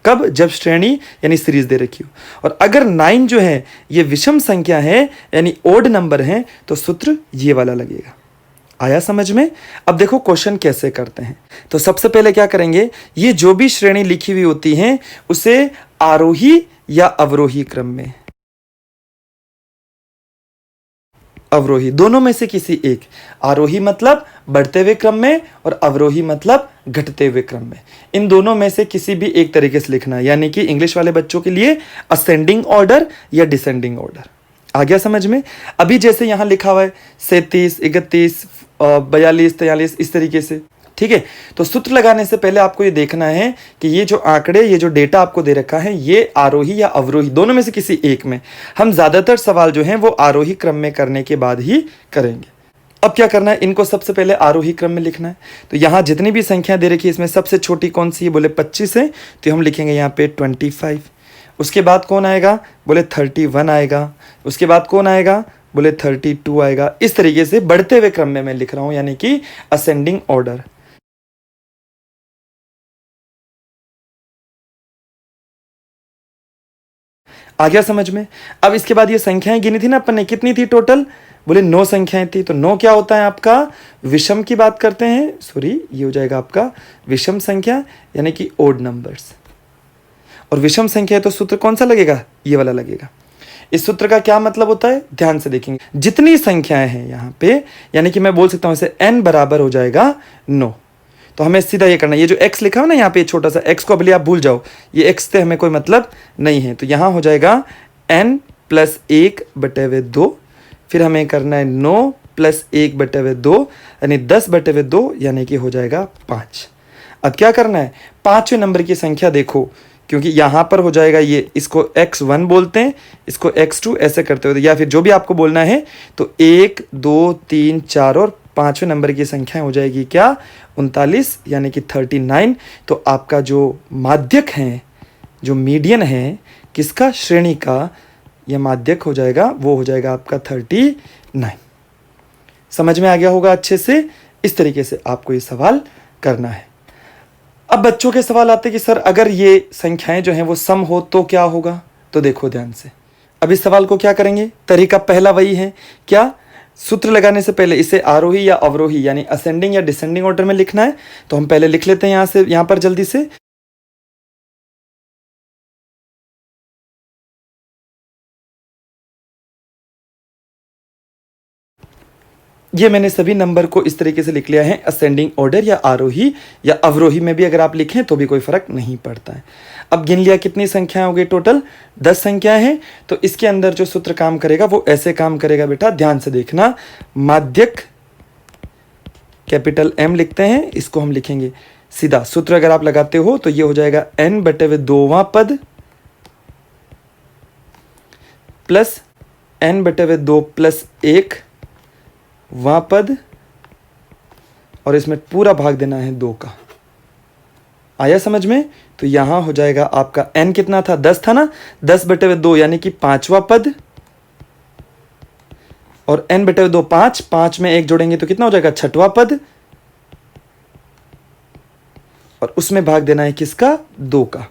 कब? जब श्रेणी यानी सीरीज दे रखी हो। और अगर 9 जो है ये विषम संख्या है यानी ओड नंबर है तो सूत्र ये वाला लगेगा। आया समझ में? अब देखो क्वेश्चन कैसे करते हैं। तो सबसे पहले क्या करेंगे, ये जो भी श्रेणी लिखी हुई होती है उसे आरोही या अवरोही क्रम में, अवरोही दोनों में से किसी एक, आरोही मतलब बढ़ते हुए क्रम में और अवरोही मतलब घटते हुए क्रम में, इन दोनों में से किसी भी एक तरीके से लिखना है। यानी कि इंग्लिश वाले बच्चों के लिए असेंडिंग ऑर्डर या डिसेंडिंग ऑर्डर। आ गया समझ में? अभी जैसे यहां लिखा हुआ है 37 31 42 43 इस तरीके से, ठीक है। तो सूत्र लगाने से पहले आपको ये देखना है कि ये जो आंकड़े, ये जो डेटा आपको दे रखा है ये आरोही या अवरोही दोनों में से किसी एक में। हम ज्यादातर सवाल जो हैं वो आरोही क्रम में करने के बाद ही करेंगे। अब क्या करना है, इनको सबसे पहले आरोही क्रम में लिखना है। तो यहाँ जितनी भी संख्या दे रखी है इसमें सबसे छोटी कौन सी है? बोले 25 है, तो हम लिखेंगे यहाँ पे 25। उसके बाद कौन आएगा? बोले 31 आएगा। उसके बाद कौन आएगा? बोले 32 आएगा। इस तरीके से बढ़ते हुए क्रम में मैं लिख रहा हूं यानी कि असेंडिंग ऑर्डर। आ गया समझ में? अब इसके बाद ये संख्याएं गिनी थी ना अपन ने, कितनी थी टोटल? बोले 9 संख्याएं थी। तो 9 क्या होता है आपका? विषम की बात करते हैं, सॉरी ये हो जाएगा आपका विषम संख्या यानी कि ओड नंबर्स। और विषम संख्या है तो सूत्र कौन सा लगेगा? ये वाला लगेगा। इस सूत्र का क्या मतलब होता है? ध्यान से देखेंगे, जितनी संख्याएं हैं यहाँ पे यानी कि मैं बोल सकता हूं इसे n बराबर हो जाएगा 9। तो हमें सीधा ये करना है, ये जो x लिखा है ना यहाँ पे छोटा सा x को भले आप भूल जाओ, ये x से हमें कोई मतलब नहीं है। तो यहाँ हो जाएगा n + 1/2, फिर हमें करना है 9 + 1/2 यानी 10/2 यानी कि हो जाएगा 5। अब क्या करना है, 5वें नंबर की संख्या देखो, क्योंकि यहाँ पर हो जाएगा ये, इसको x1 बोलते हैं, इसको x2 ऐसे करते हो, या फिर जो भी आपको बोलना है। तो 1 2 3 4 और 5वें नंबर की संख्या हो जाएगी क्या? 39 यानी कि 39। तो आपका जो माध्यक है, जो मीडियन है किसका? श्रेणी का, यह माध्यक हो जाएगा, वो हो जाएगा आपका 39। समझ में आ गया होगा अच्छे से? इस तरीके से आपको ये सवाल करना है। अब बच्चों के सवाल आते हैं कि सर अगर ये संख्याएं जो हैं वो सम हो तो क्या होगा? तो देखो ध्यान से, अब इस सवाल को क्या करेंगे? तरीका पहला वही है, क्या? सूत्र लगाने से पहले इसे आरोही या अवरोही यानी असेंडिंग या डिसेंडिंग ऑर्डर में लिखना है। तो हम पहले लिख लेते हैं यहां से, यहां पर जल्दी से। ये मैंने सभी नंबर को इस तरीके से लिख लिया है, असेंडिंग ऑर्डर या आरोही या अवरोही में भी अगर आप लिखें तो भी कोई फर्क नहीं पड़ता है। अब गिन लिया कितनी संख्याएं हो गई? टोटल 10 संख्याएं हैं। तो इसके अंदर जो सूत्र काम करेगा वो ऐसे काम करेगा बेटा, ध्यान से देखना। माध्यक कैपिटल M लिखते हैं, इसको हम लिखेंगे सीधा। सूत्र अगर आप लगाते हो तो ये हो जाएगा n/2वां पद प्लस n/2 + 1 वां पद, और इसमें पूरा भाग देना है 2 का। आया समझ में? तो यहां हो जाएगा आपका n कितना था? 10 था ना, 10/2 यानी कि 5वां पद, और n/2 5, 5 में 1 जोड़ेंगे तो कितना हो जाएगा? 6वां पद, और उसमें भाग देना है किसका? 2 का।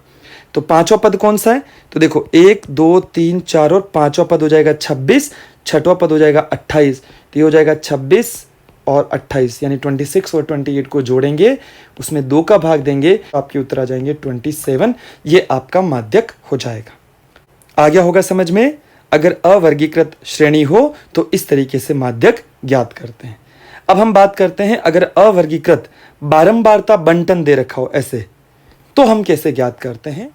तो 5वां पद कौन सा है? तो देखो 1 2 3 4 और 5वां पद हो जाएगा 26, 6वां पद हो जाएगा 28। तो ये हो जाएगा 26 और 28 यानी 26 और 28 को जोड़ेंगे, उसमें 2 का भाग देंगे, तो आपके उत्तर आ जाएंगे 27। ये आपका माध्यक हो जाएगा। आ गया होगा समझ में? अगर अवर्गीकृत श्रेणी हो तो इस तरीके से माध्यक ज्ञात करते हैं। अब हम बात करते हैं अगर अवर्गीकृत बारंबारता बंटन दे रखा हो ऐसे, तो हम कैसे ज्ञात करते हैं।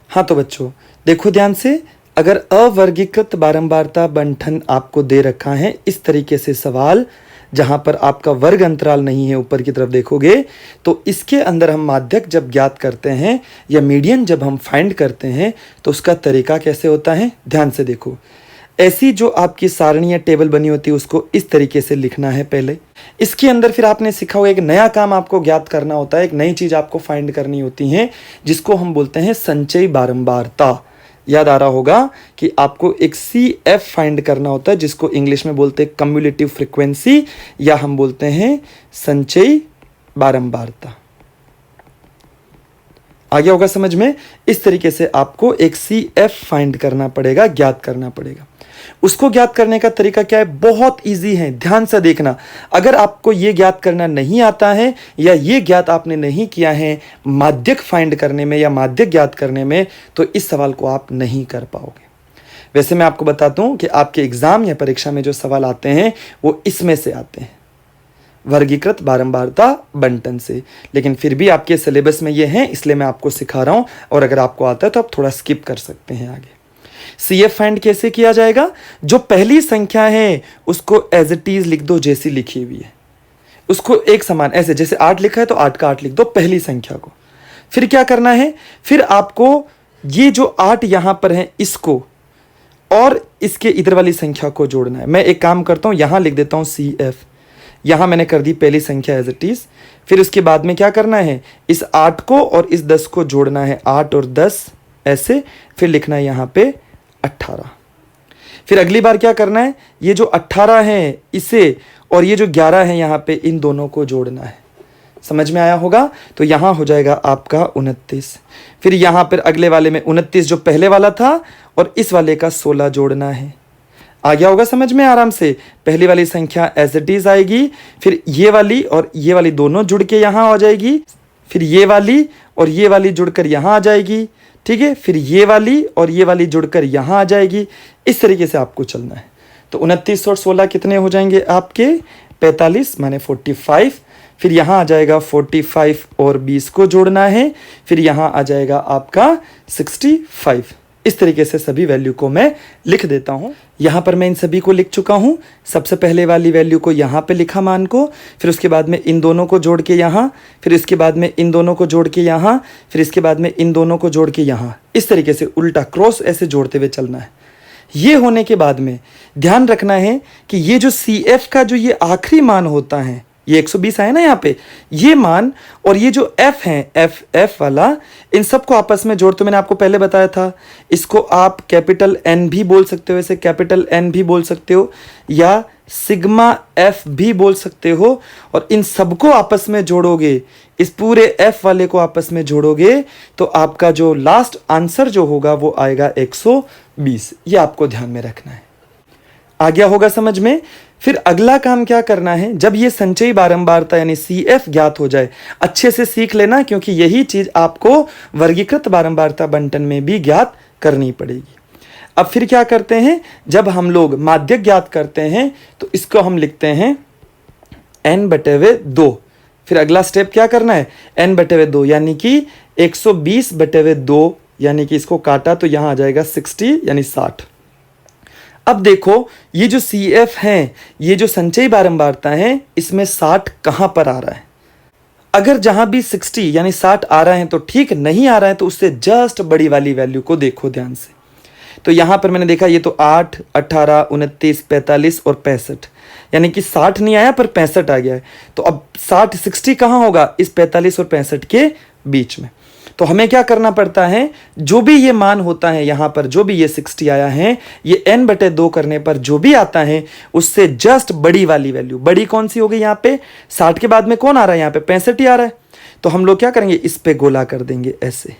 हाँ तो बच्चों देखो ध्यान से, अगर अवर्गीकृत बारंबारता बंटन आपको दे रखा है इस तरीके से सवाल, जहां पर आपका वर्ग अंतराल नहीं है, ऊपर की तरफ देखोगे तो इसके अंदर हम माध्यक जब ज्ञात करते हैं या मीडियन जब हम फाइंड करते हैं तो उसका तरीका कैसे होता है। ध्यान से देखो, ऐसी जो आपकी सारणी या टेबल बनी होती है उसको इस तरीके से लिखना है पहले। इसके अंदर फिर आपने सीखा होगा एक नया काम आपको ज्ञात करना होता है, एक नई चीज आपको फाइंड करनी होती है जिसको हम बोलते हैं संचयी बारंबारता। याद आ रहा होगा कि आपको एक CF फाइंड करना होता है जिसको इंग्लिश में बोलते हैं कम्युलेटिव फ्रीक्वेंसी, या हम बोलते हैं संचयी बारंबारता। आ गया होगा समझ में। इस तरीके से आपको एक CF फाइंड करना पड़ेगा, ज्ञात करना पड़ेगा। उसको ज्ञात करने का तरीका क्या है, बहुत इजी है, ध्यान से देखना। अगर आपको ये ज्ञात करना नहीं आता है या ये ज्ञात आपने नहीं किया है माध्यक फाइंड करने में या माध्यक ज्ञात करने में, तो इस सवाल को आप नहीं कर पाओगे। वैसे मैं आपको बताता हूं कि आपके एग्जाम या परीक्षा में जो सवाल आते हैं वो इसमें से आते हैं, वर्गीकृत बारंबारता बंटन से। लेकिन फिर भी आपके सिलेबस में ये है इसलिए मैं आपको सिखा रहा हूं, और अगर आपको आता है तो आप थोड़ा स्किप कर सकते हैं आगे। CF फाइंड कैसे किया जाएगा, जो पहली संख्या है उसको एज इट इज लिख दो जैसी लिखी हुई है, उसको एक समान ऐसे, जैसे 8 लिखा है तो 8 का 8 लिख दो पहली संख्या को। फिर क्या करना है, फिर आपको ये जो 8 यहां पर है इसको और इसके इधर वाली संख्या को जोड़ना है। मैं एक काम करता हूं, यहां लिख देता हूं CF, यहां मैंने कर दी पहली संख्या एज इट इज। फिर उसके बाद में क्या करना है, इस 8 को और इस 10 को जोड़ना है, 8 और 10 ऐसे, फिर लिखना है यहां पे 18। फिर अगली बार क्या करना है, ये जो 18 है इसे और ये जो 11 है यहां पे, इन दोनों को जोड़ना है। समझ में आया होगा। तो यहां हो जाएगा आपका 29। फिर यहां पर अगले वाले में 29 जो पहले वाला था और इस वाले का 16 जोड़ना है। आ गया होगा समझ में आराम से। पहली वाली संख्या एज इट इज आएगी, फिर ये वाली और ये वाली दोनों जुड़ के यहां आ जाएगी, फिर ये वाली और ये वाली जुड़कर यहां आ जाएगी, ठीक है। फिर ये वाली और ये वाली जुड़कर यहां आ जाएगी। इस तरीके से आपको चलना है। तो 29 और 16 कितने हो जाएंगे आपके, 45 माने 45। फिर यहां आ जाएगा 45 और 20 को जोड़ना है, फिर यहां आ जाएगा आपका 65। इस तरीके से सभी वैल्यू को मैं लिख देता हूं। यहां पर मैं इन सभी को लिख चुका हूं। सबसे पहले वाली वैल्यू को यहां पे लिखा मान को, फिर उसके बाद में इन दोनों को जोड़ के यहां, फिर इसके बाद में इन दोनों को जोड़ के यहां, फिर इसके बाद में इन दोनों को जोड़ के यहां। इस तरीके से उल्टा क्रॉस ऐसे जोड़ते हुए चलना है। ये होने के बाद में ध्यान रखना है कि ये जो CF का जो ये आखिरी मान होता है, ये 120 आया ना यहाँ पे, ये मान और ये जो F है, F वाला, इन सबको आपस में जोड़, तो मैंने आपको पहले बताया था, इसको आप कैपिटल N भी बोल सकते हो, ऐसे कैपिटल N भी बोल सकते हो या सिग्मा F भी बोल सकते हो। और इन सबको आपस में जोड़ोगे, इस पूरे F वाले को आपस में जोड़ोगे तो आपका जो लास्ट आंसर जो होगा वो आएगा 120। ये आपको ध्यान में रखना है। आ गया होगा समझ में। फिर अगला काम क्या करना है, जब ये संचयी बारंबारता यानी CF ज्ञात हो जाए, अच्छे से सीख लेना क्योंकि यही चीज आपको वर्गीकृत बारंबारता बंटन में भी ज्ञात करनी पड़ेगी। अब फिर क्या करते हैं, जब हम लोग माध्यक ज्ञात करते हैं तो इसको हम लिखते हैं n/2। फिर अगला स्टेप क्या करना है, n/2 यानी कि 120/2, यानी कि इसको काटा तो यहां आ जाएगा 60 यानी 60। अब देखो ये जो CF है, ये जो संचयी बारंबारता है, इसमें 60 कहां पर आ रहा है। अगर जहां भी 60 यानी 60 आ रहा है तो ठीक, नहीं आ रहा है तो उससे जस्ट बड़ी वाली वैल्यू को देखो ध्यान से। तो यहां पर मैंने देखा ये तो 8, 18, 29, 45 और 65, यानी कि 60 नहीं आया पर 65 आ गया है। तो अब 60 कहां होगा, इस 45 और 65 के बीच में। तो हमें क्या करना पड़ता है, जो भी ये मान होता है यहां पर, जो भी ये 60 आया है, ये n/2 करने पर जो भी आता है उससे जस्ट बड़ी वाली वैल्यू, बड़ी कौन सी हो गई यहाँ पे, 60 के बाद में कौन आ रहा है, यहाँ पे 65 ही आ रहा है। तो हम लोग क्या करेंगे, इस पे गोला कर देंगे, ऐसे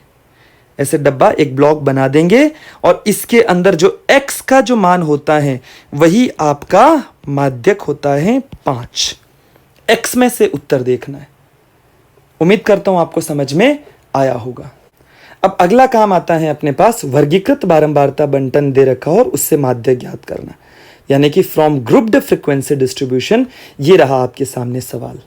ऐसे डब्बा एक ब्लॉक बना देंगे और इसके अंदर जो x का जो मान होता है वही आपका माध्यक होता है 5। x में से उत्तर देखना है। उम्मीद करता हूं आपको समझ में आया होगा। अब अगला काम आता है अपने पास वर्गीकृत बारंबारता बंटन दे रखा हो और उससे माध्य ज्ञात करना, यानी कि फ्रॉम ग्रुप्ड फ्रीक्वेंसी डिस्ट्रीब्यूशन। ये रहा आपके सामने सवाल।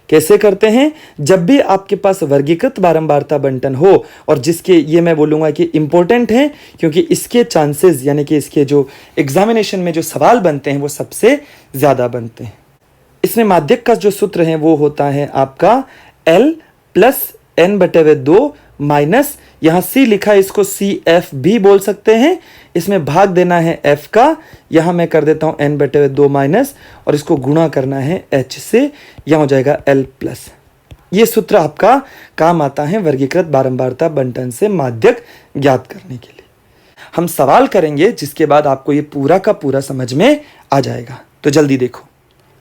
कैसे करते हैं? जब भी आपके पास वर्गीकृत बारंबारता बंटन हो, और जिसके ये मैं बोलूँगा कि इंपॉर्टेंट हैं, क्योंकि इसके चांसेस यानी कि इसके जो एग्जामिनेशन में जो सवाल बनते हैं वो सबसे ज़्यादा बनते हैं। इसमें माध्यक का जो सूत्र है वो होता है आपका L प्लस N/2 माइनस, यहाँ C लिखा है, इसको CF भी बोल सकते हैं। इसमें भाग देना है F का, यहाँ मैं कर देता हूँ N/2 माइनस, और इसको गुणा करना है H से, यहाँ हो जाएगा L प्लस। ये सूत्र आपका काम आता है वर्गीकृत बारंबारता बंटन से माध्यक ज्ञात करने के लिए। हम सवाल करेंगे जिसके बाद आपको ये पूरा का पूरा समझ में आ जाएगा, तो जल्दी देखो।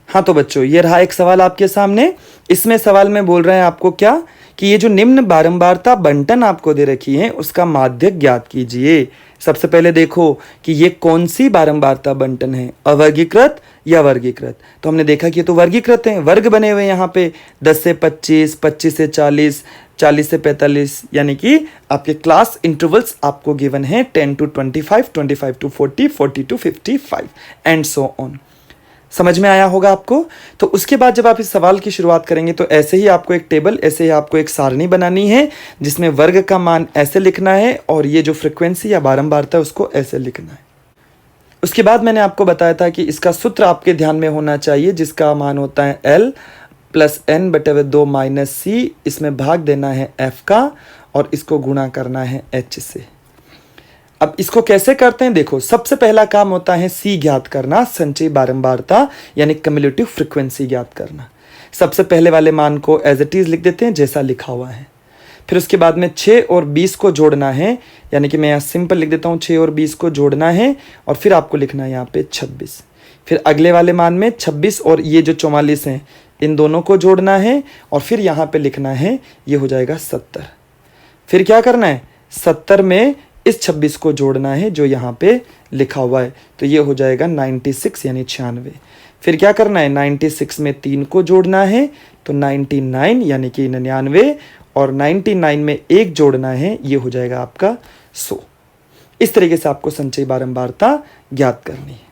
हाँ तो बच्चों, ये रहा एक सवाल आपके सामने। इसमें सवाल में बोल रहे हैं आपको क्या, कि ये जो निम्न बारंबारता बंटन आपको दे रखी है उसका माध्यक ज्ञात कीजिए। सबसे पहले देखो कि ये कौन सी बारंबारता बंटन है, अवर्गीकृत या वर्गीकृत। तो हमने देखा कि ये तो वर्गीकृत है, वर्ग बने हुए यहाँ पे 10 से 25, 25 से 40, 40 से 45, यानी कि आपके क्लास इंटरवल्स आपको गिवन है 10 to 25, 25 to 40, 40 to 55 and so on. समझ में आया होगा आपको। तो उसके बाद जब आप इस सवाल की शुरुआत करेंगे तो ऐसे ही आपको एक टेबल, ऐसे ही आपको एक सारणी बनानी है जिसमें वर्ग का मान ऐसे लिखना है और ये जो फ्रीक्वेंसी या बारंबारता है उसको ऐसे लिखना है। उसके बाद मैंने आपको बताया था कि इसका सूत्र आपके ध्यान में होना चाहिए, जिसका मान होता है L plus N/2 minus C। इसमें भाग देना है F का और इसको गुणा करना है H से। अब इसको कैसे करते हैं देखो। सबसे पहला काम होता है C ज्ञात करना, संचयी बारंबारता यानी कम्युलेटिव फ्रीक्वेंसी ज्ञात करना। सबसे पहले वाले मान को एज इट इज लिख देते हैं जैसा लिखा हुआ है। फिर उसके बाद में 6 और 20 को जोड़ना है, यानी कि मैं यहाँ सिंपल लिख देता हूँ 6 और 20 को जोड़ना है, और फिर आपको लिखना है यहाँ पे 26। फिर अगले वाले मान में 26 और ये जो 44 हैं इन दोनों को जोड़ना है, और फिर यहाँ पे लिखना है, ये हो जाएगा 70। फिर क्या करना है, 70 में इस 26 को जोड़ना है जो यहाँ पे लिखा हुआ है, तो ये हो जाएगा 96 यानी 96। फिर क्या करना है, 96 में 3 को जोड़ना है तो 99 यानी कि 99, और 99 में 1 जोड़ना है, ये हो जाएगा आपका 100। इस तरीके से आपको संचयी बारंबारता ज्ञात करनी है।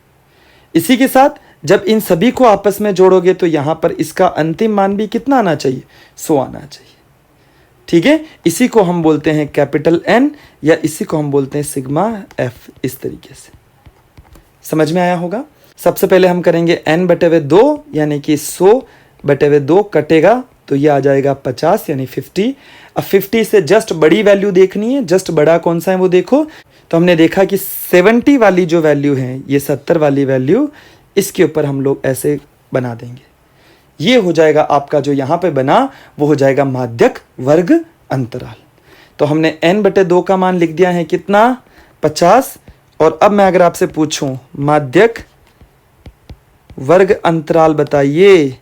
इसी के साथ जब इन सभी को आपस में जोड़ोगे तो यहाँ पर इसका अंतिम मान भी कितना आना चाहिए, 100 आना चाहिए। ठीक है, इसी को हम बोलते हैं कैपिटल N, या इसी को हम बोलते हैं सिग्मा F। इस तरीके से समझ में आया होगा। सबसे पहले हम करेंगे N/2 यानी कि 100/2 कटेगा तो ये आ जाएगा 50 यानी 50। अब 50 से जस्ट बड़ी वैल्यू देखनी है, जस्ट बड़ा कौन सा है वो देखो। तो हमने देखा कि 70 वाली जो वैल्यू है, ये 70 वाली वैल्यू, इसके ऊपर हम लोग ऐसे बना देंगे। ये हो जाएगा आपका जो यहाँ पे बना वो हो जाएगा माध्यक वर्ग अंतराल। तो हमने N/2 का मान लिख दिया है कितना, 50। और अब मैं अगर आपसे पूछूं माध्यक वर्ग अंतराल बताइए,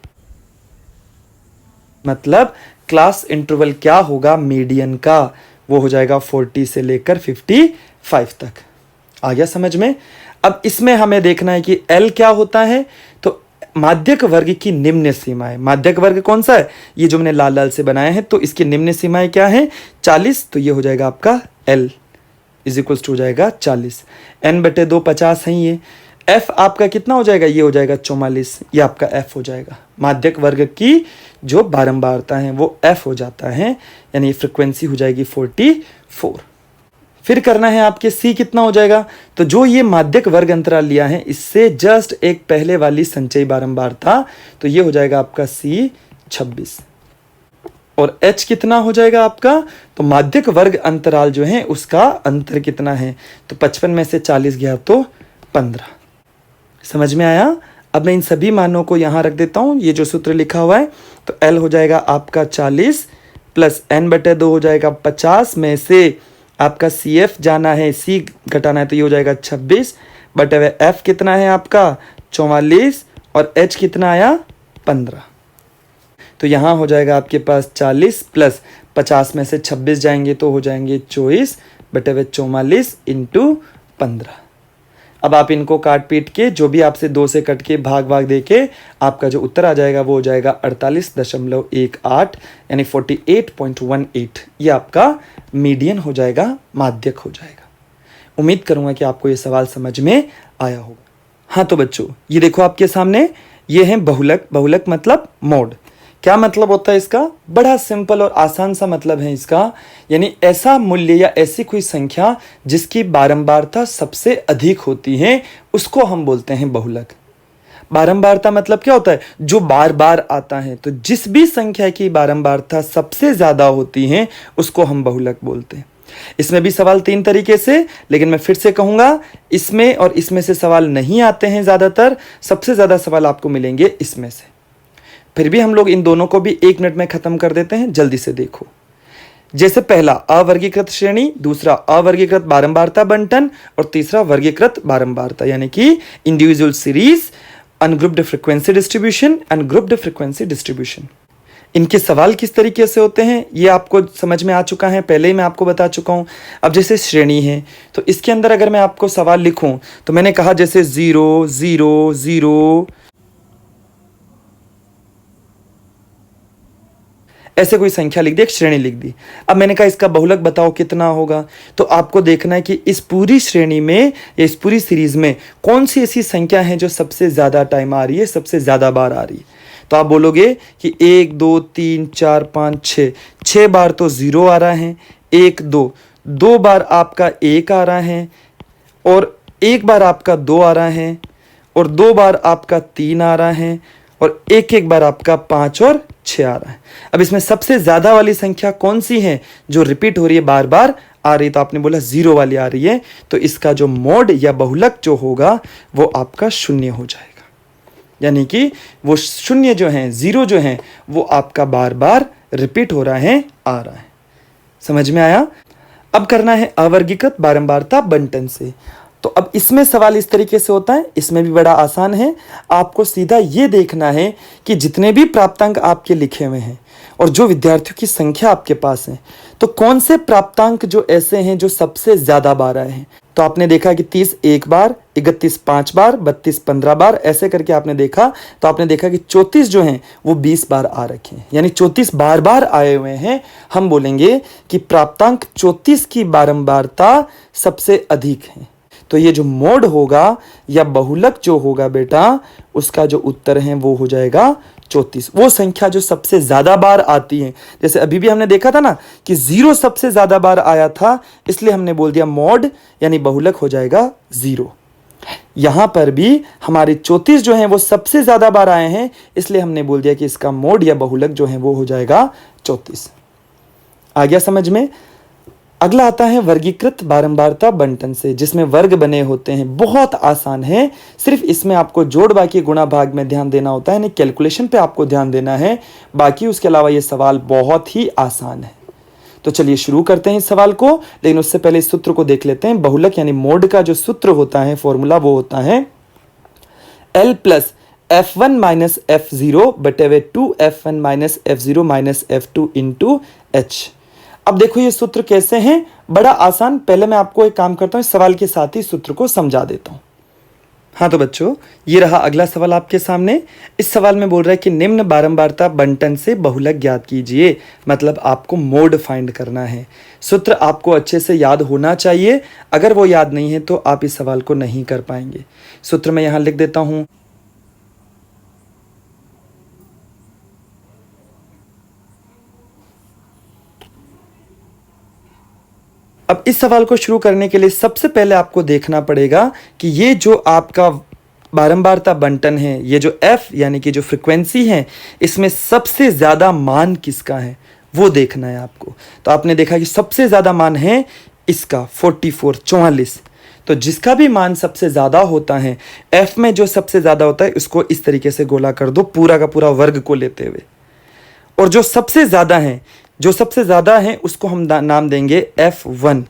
मतलब क्लास इंटरवल क्या होगा मीडियन का, वो हो जाएगा 40 से लेकर 55 तक। आ गया समझ में। अब इसमें हमें देखना है कि L क्या होता है। तो माध्यक वर्ग की निम्न सीमाएं, माध्यक वर्ग कौन सा है, ये जो मैंने लाल लाल से बनाया है, तो इसकी निम्न सीमाएं क्या है, 40। तो ये हो जाएगा आपका L इज इक्वल्स टू हो जाएगा 40। N/2 50 है ये। F आपका कितना हो जाएगा, ये हो जाएगा 44, ये आपका F हो जाएगा। माध्यक वर्ग की जो बारंबारता है वो F हो जाता है, यानी फ्रीक्वेंसी हो जाएगी 44। फिर करना है आपके C कितना हो जाएगा। तो जो ये माध्यक वर्ग अंतराल लिया है इससे जस्ट एक पहले वाली संचयी बारंबारता, तो ये हो जाएगा आपका C 26। और H कितना हो जाएगा आपका, तो माध्यक वर्ग अंतराल जो है उसका अंतर कितना है, तो 55 में से 40 गया तो 15। समझ में आया। अब मैं इन सभी मानों को यहाँ रख देता हूँ, ये जो सूत्र लिखा हुआ है। तो L हो जाएगा आपका 40 प्लस N/2 हो जाएगा 50 में से आपका CF जाना है, C घटाना है, तो ये हो जाएगा 26 बटे F कितना है आपका 44, और H कितना आया 15। तो यहाँ हो जाएगा आपके पास 40 प्लस 50 में से 26 जाएंगे तो हो जाएंगे 24 बटे 44 इंटू 15। अब आप इनको काट पीट के जो भी आपसे 2 से कट के भाग भाग दे के आपका जो उत्तर आ जाएगा वो हो जाएगा 48.18 यानी 48.18। ये आपका मीडियन हो जाएगा, माध्यक हो जाएगा। उम्मीद करूंगा कि आपको ये सवाल समझ में आया होगा। हाँ तो बच्चों ये देखो आपके सामने ये है बहुलक। बहुलक मतलब मोड। क्या मतलब होता है इसका? बड़ा सिंपल और आसान सा मतलब है इसका, यानी ऐसा मूल्य या ऐसी कोई संख्या जिसकी बारंबारता सबसे अधिक होती है उसको हम बोलते हैं बहुलक। बारंबारता मतलब क्या होता है? जो बार बार आता है। तो जिस भी संख्या की बारंबारता सबसे ज्यादा होती है उसको हम बहुलक बोलते हैं। इसमें भी सवाल 3 तरीके से, लेकिन मैं फिर से कहूंगा इसमें और इसमें से सवाल नहीं आते हैं ज्यादातर, सबसे ज्यादा सवाल आपको मिलेंगे इसमें से। फिर भी हम लोग इन दोनों को भी 1 मिनट में खत्म कर देते हैं, जल्दी से देखो। जैसे पहला अवर्गीकृत श्रेणी, दूसरा अवर्गीकृत बारंबारता बंटन और तीसरा वर्गीकृत बारंबारता यानी कि individual series, ungrouped frequency distribution, ungrouped frequency distribution. इनके सवाल किस तरीके से होते हैं ये आपको समझ में आ चुका है, पहले ही मैं आपको बता चुका हूं। अब जैसे श्रेणी है तो इसके अंदर अगर मैं आपको सवाल लिखूं तो मैंने कहा जैसे 0 0 0 ऐसे कोई संख्या लिख दी, एक श्रेणी लिख दी। अब मैंने कहा इसका बहुलक बताओ कितना होगा, तो आपको देखना है कि इस पूरी श्रेणी में या इस पूरी सीरीज में कौन सी ऐसी संख्या है जो सबसे ज्यादा टाइम आ रही है, सबसे ज्यादा बार आ रही है। तो आप बोलोगे कि 1 2 3 4 5 6, 6 बार तो 0 आ रहा है, 1 2, 2 बार आपका 1 आ रहा है, और 1 बार आपका 2 आ रहा है, और 2 बार आपका 3 आ रहा है, और 1 बार आपका 5 और 6 आ रहा है। अब इसमें सबसे ज्यादा वाली संख्या कौन सी है जो रिपीट हो रही है, बार बार आ रही है? तो आपने बोला 0 वाली आ रही है, तो इसका जो मोड या बहुलक जो होगा वो आपका 0 हो जाएगा। यानी कि वो 0 जो है, 0 जो है वो आपका बार बार रिपीट हो रहा है, आ रहा है। समझ में आया? अब करना है अवर्गीकृत बारंबारता बंटन से। तो अब इसमें सवाल इस तरीके से होता है, इसमें भी बड़ा आसान है। आपको सीधा ये देखना है कि जितने भी प्राप्तांक आपके लिखे हुए हैं और जो विद्यार्थियों की संख्या आपके पास है, तो कौन से प्राप्तांक जो ऐसे हैं जो सबसे ज्यादा बार आए हैं। तो आपने देखा कि 30 1 बार, 31 5 बार, 32 15 बार, ऐसे करके आपने देखा। तो आपने देखा कि 34 जो हैं वो 20 बार आ रखे हैं, यानी 34 बार बार आए हुए हैं। हम बोलेंगे कि प्राप्तांक 34 की बारंबारता सबसे अधिक है। तो ये जो मोड होगा या बहुलक जो होगा बेटा, उसका जो उत्तर है वो हो जाएगा 34। वो संख्या जो सबसे ज्यादा बार आती है। जैसे अभी भी हमने देखा था ना कि 0 सबसे ज्यादा बार आया था, इसलिए हमने बोल दिया मोड यानी बहुलक हो जाएगा 0। यहां पर भी हमारे 34 जो हैं वो सबसे ज्यादा बार आए हैं, इसलिए हमने बोल दिया कि इसका मोड या बहुलक जो है वो हो जाएगा 34। आ गया समझ में? अगला आता है वर्गीकृत बारंबारता बंटन से, जिसमें वर्ग बने होते हैं। बहुत आसान है, सिर्फ इसमें आपको जोड़ बाकी गुणा भाग में ध्यान देना होता है, यानी कैलकुलेशन पे आपको ध्यान देना है। बाकी उसके अलावा ये सवाल बहुत ही आसान है। तो चलिए शुरू करते हैं इस सवाल को, लेकिन उससे पहले इस सूत्र को देख लेते हैं। बहुलक यानी मोड का जो सूत्र होता है, फॉर्मूला, वो होता है L plus F1 minus F0 बटे 2 F1 minus F0 minus F2 into H। अब देखो ये सूत्र कैसे हैं, बड़ा आसान। पहले मैं आपको एक काम करता हूं, इस सवाल के साथ ही सूत्र को समझा देता हूं। हाँ तो बच्चों ये रहा अगला सवाल आपके सामने। इस सवाल में बोल रहा है कि निम्न बारंबारता बंटन से बहुलक ज्ञात कीजिए, मतलब आपको मोड फाइंड करना है। सूत्र आपको अच्छे से याद होना चाहिए, अगर वो याद नहीं है तो आप इस सवाल को नहीं कर पाएंगे। सूत्र मैं यहां लिख देता हूं। अब इस सवाल को शुरू करने के लिए सबसे पहले आपको देखना पड़ेगा कि ये जो आपका बारंबारता बंटन है, ये जो F यानी कि जो फ्रीक्वेंसी है, इसमें सबसे ज़्यादा मान किसका है वो देखना है आपको। तो आपने देखा कि सबसे ज़्यादा मान है इसका 44। तो जिसका भी मान सबसे ज़्यादा होता है, F में जो सबसे ज़्यादा होता है, उसको इस तरीके से गोला कर दो, पूरा का पूरा वर्ग को लेते हुए। और जो सबसे ज़्यादा है, जो सबसे ज्यादा है उसको हम नाम देंगे F1,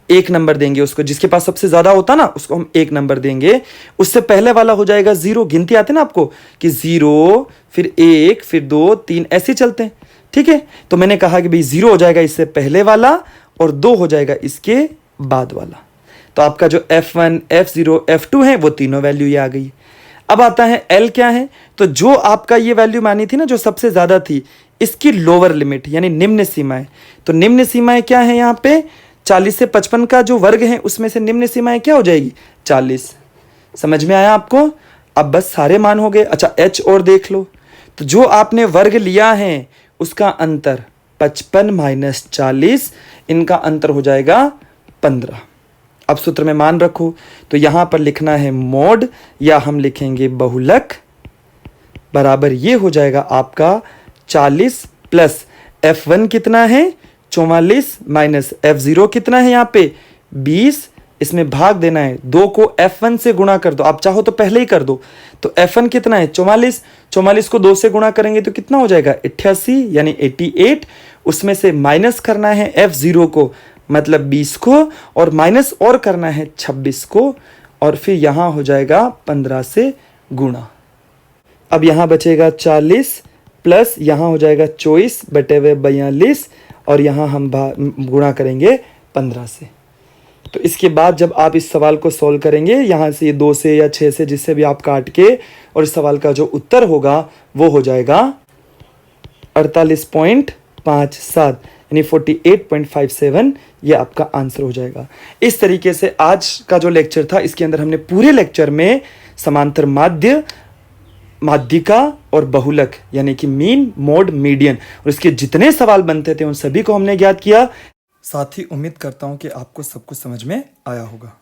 1 नंबर देंगे उसको। जिसके पास सबसे ज्यादा होता ना उसको हम 1 नंबर देंगे। उससे पहले वाला हो जाएगा 0। गिनती आते ना आपको कि 0 फिर 1 फिर 2 3 ऐसे चलते हैं, ठीक है। तो मैंने कहा कि भाई 0 हो जाएगा इससे पहले वाला और 2 हो जाएगा इसके बाद वाला। तो आपका जो F1, F0, F2 है वो तीनों वैल्यू ये आ गई। अब आता है L क्या है, तो जो आपका ये वैल्यू मानी थी ना जो सबसे ज़्यादा थी, इसकी लोअर लिमिट यानी निम्न सीमाएं। तो निम्न सीमाएं क्या है यहाँ पे, 40 से 55 का जो वर्ग है उसमें से निम्न सीमाएं क्या हो जाएगी, 40। समझ में आया आपको? अब बस सारे मान हो गए। अच्छा H और देख लो, तो जो आपने वर्ग लिया है उसका अंतर 55 माइनस 40, इनका अंतर हो जाएगा 15। अब सूत्र में मान रखो, तो यहां पर लिखना है मोड या हम लिखेंगे बहुलक बराबर ये हो जाएगा आपका 40 प्लस F1 कितना है 44 माइनस F0 कितना है यहाँ पे 20, इसमें भाग देना है, 2 को F1 से गुणा कर दो, आप चाहो तो पहले ही कर दो। तो F1 कितना है 44, 44 को 2 से गुणा करेंगे तो कितना हो जाएगा 88 यानी 88, उसमें से माइनस करना है F0 को मतलब 20 को, और माइनस और करना है 26 को, और फिर यहाँ हो जाएगा 15 से गुणा। अब यहाँ बचेगा 40 प्लस यहाँ हो जाएगा 24 बटे हुए 42, और यहाँ हम गुणा करेंगे 15 से। तो इसके बाद जब आप इस सवाल को सॉल्व करेंगे यहाँ से 2 से या 6 से जिससे भी आप काट के, और इस सवाल का जो उत्तर होगा वो हो जाएगा 48.57 यानी 48.57, ये आपका आंसर हो जाएगा। इस तरीके से आज का जो लेक्चर था इसके अंदर हमने पूरे लेक्चर में समांतर माध्य, माध्यिका और बहुलक यानी कि मीन, मोड, मीडियन और इसके जितने सवाल बनते थे उन सभी को हमने ज्ञात किया। साथ ही उम्मीद करता हूं कि आपको सब कुछ समझ में आया होगा।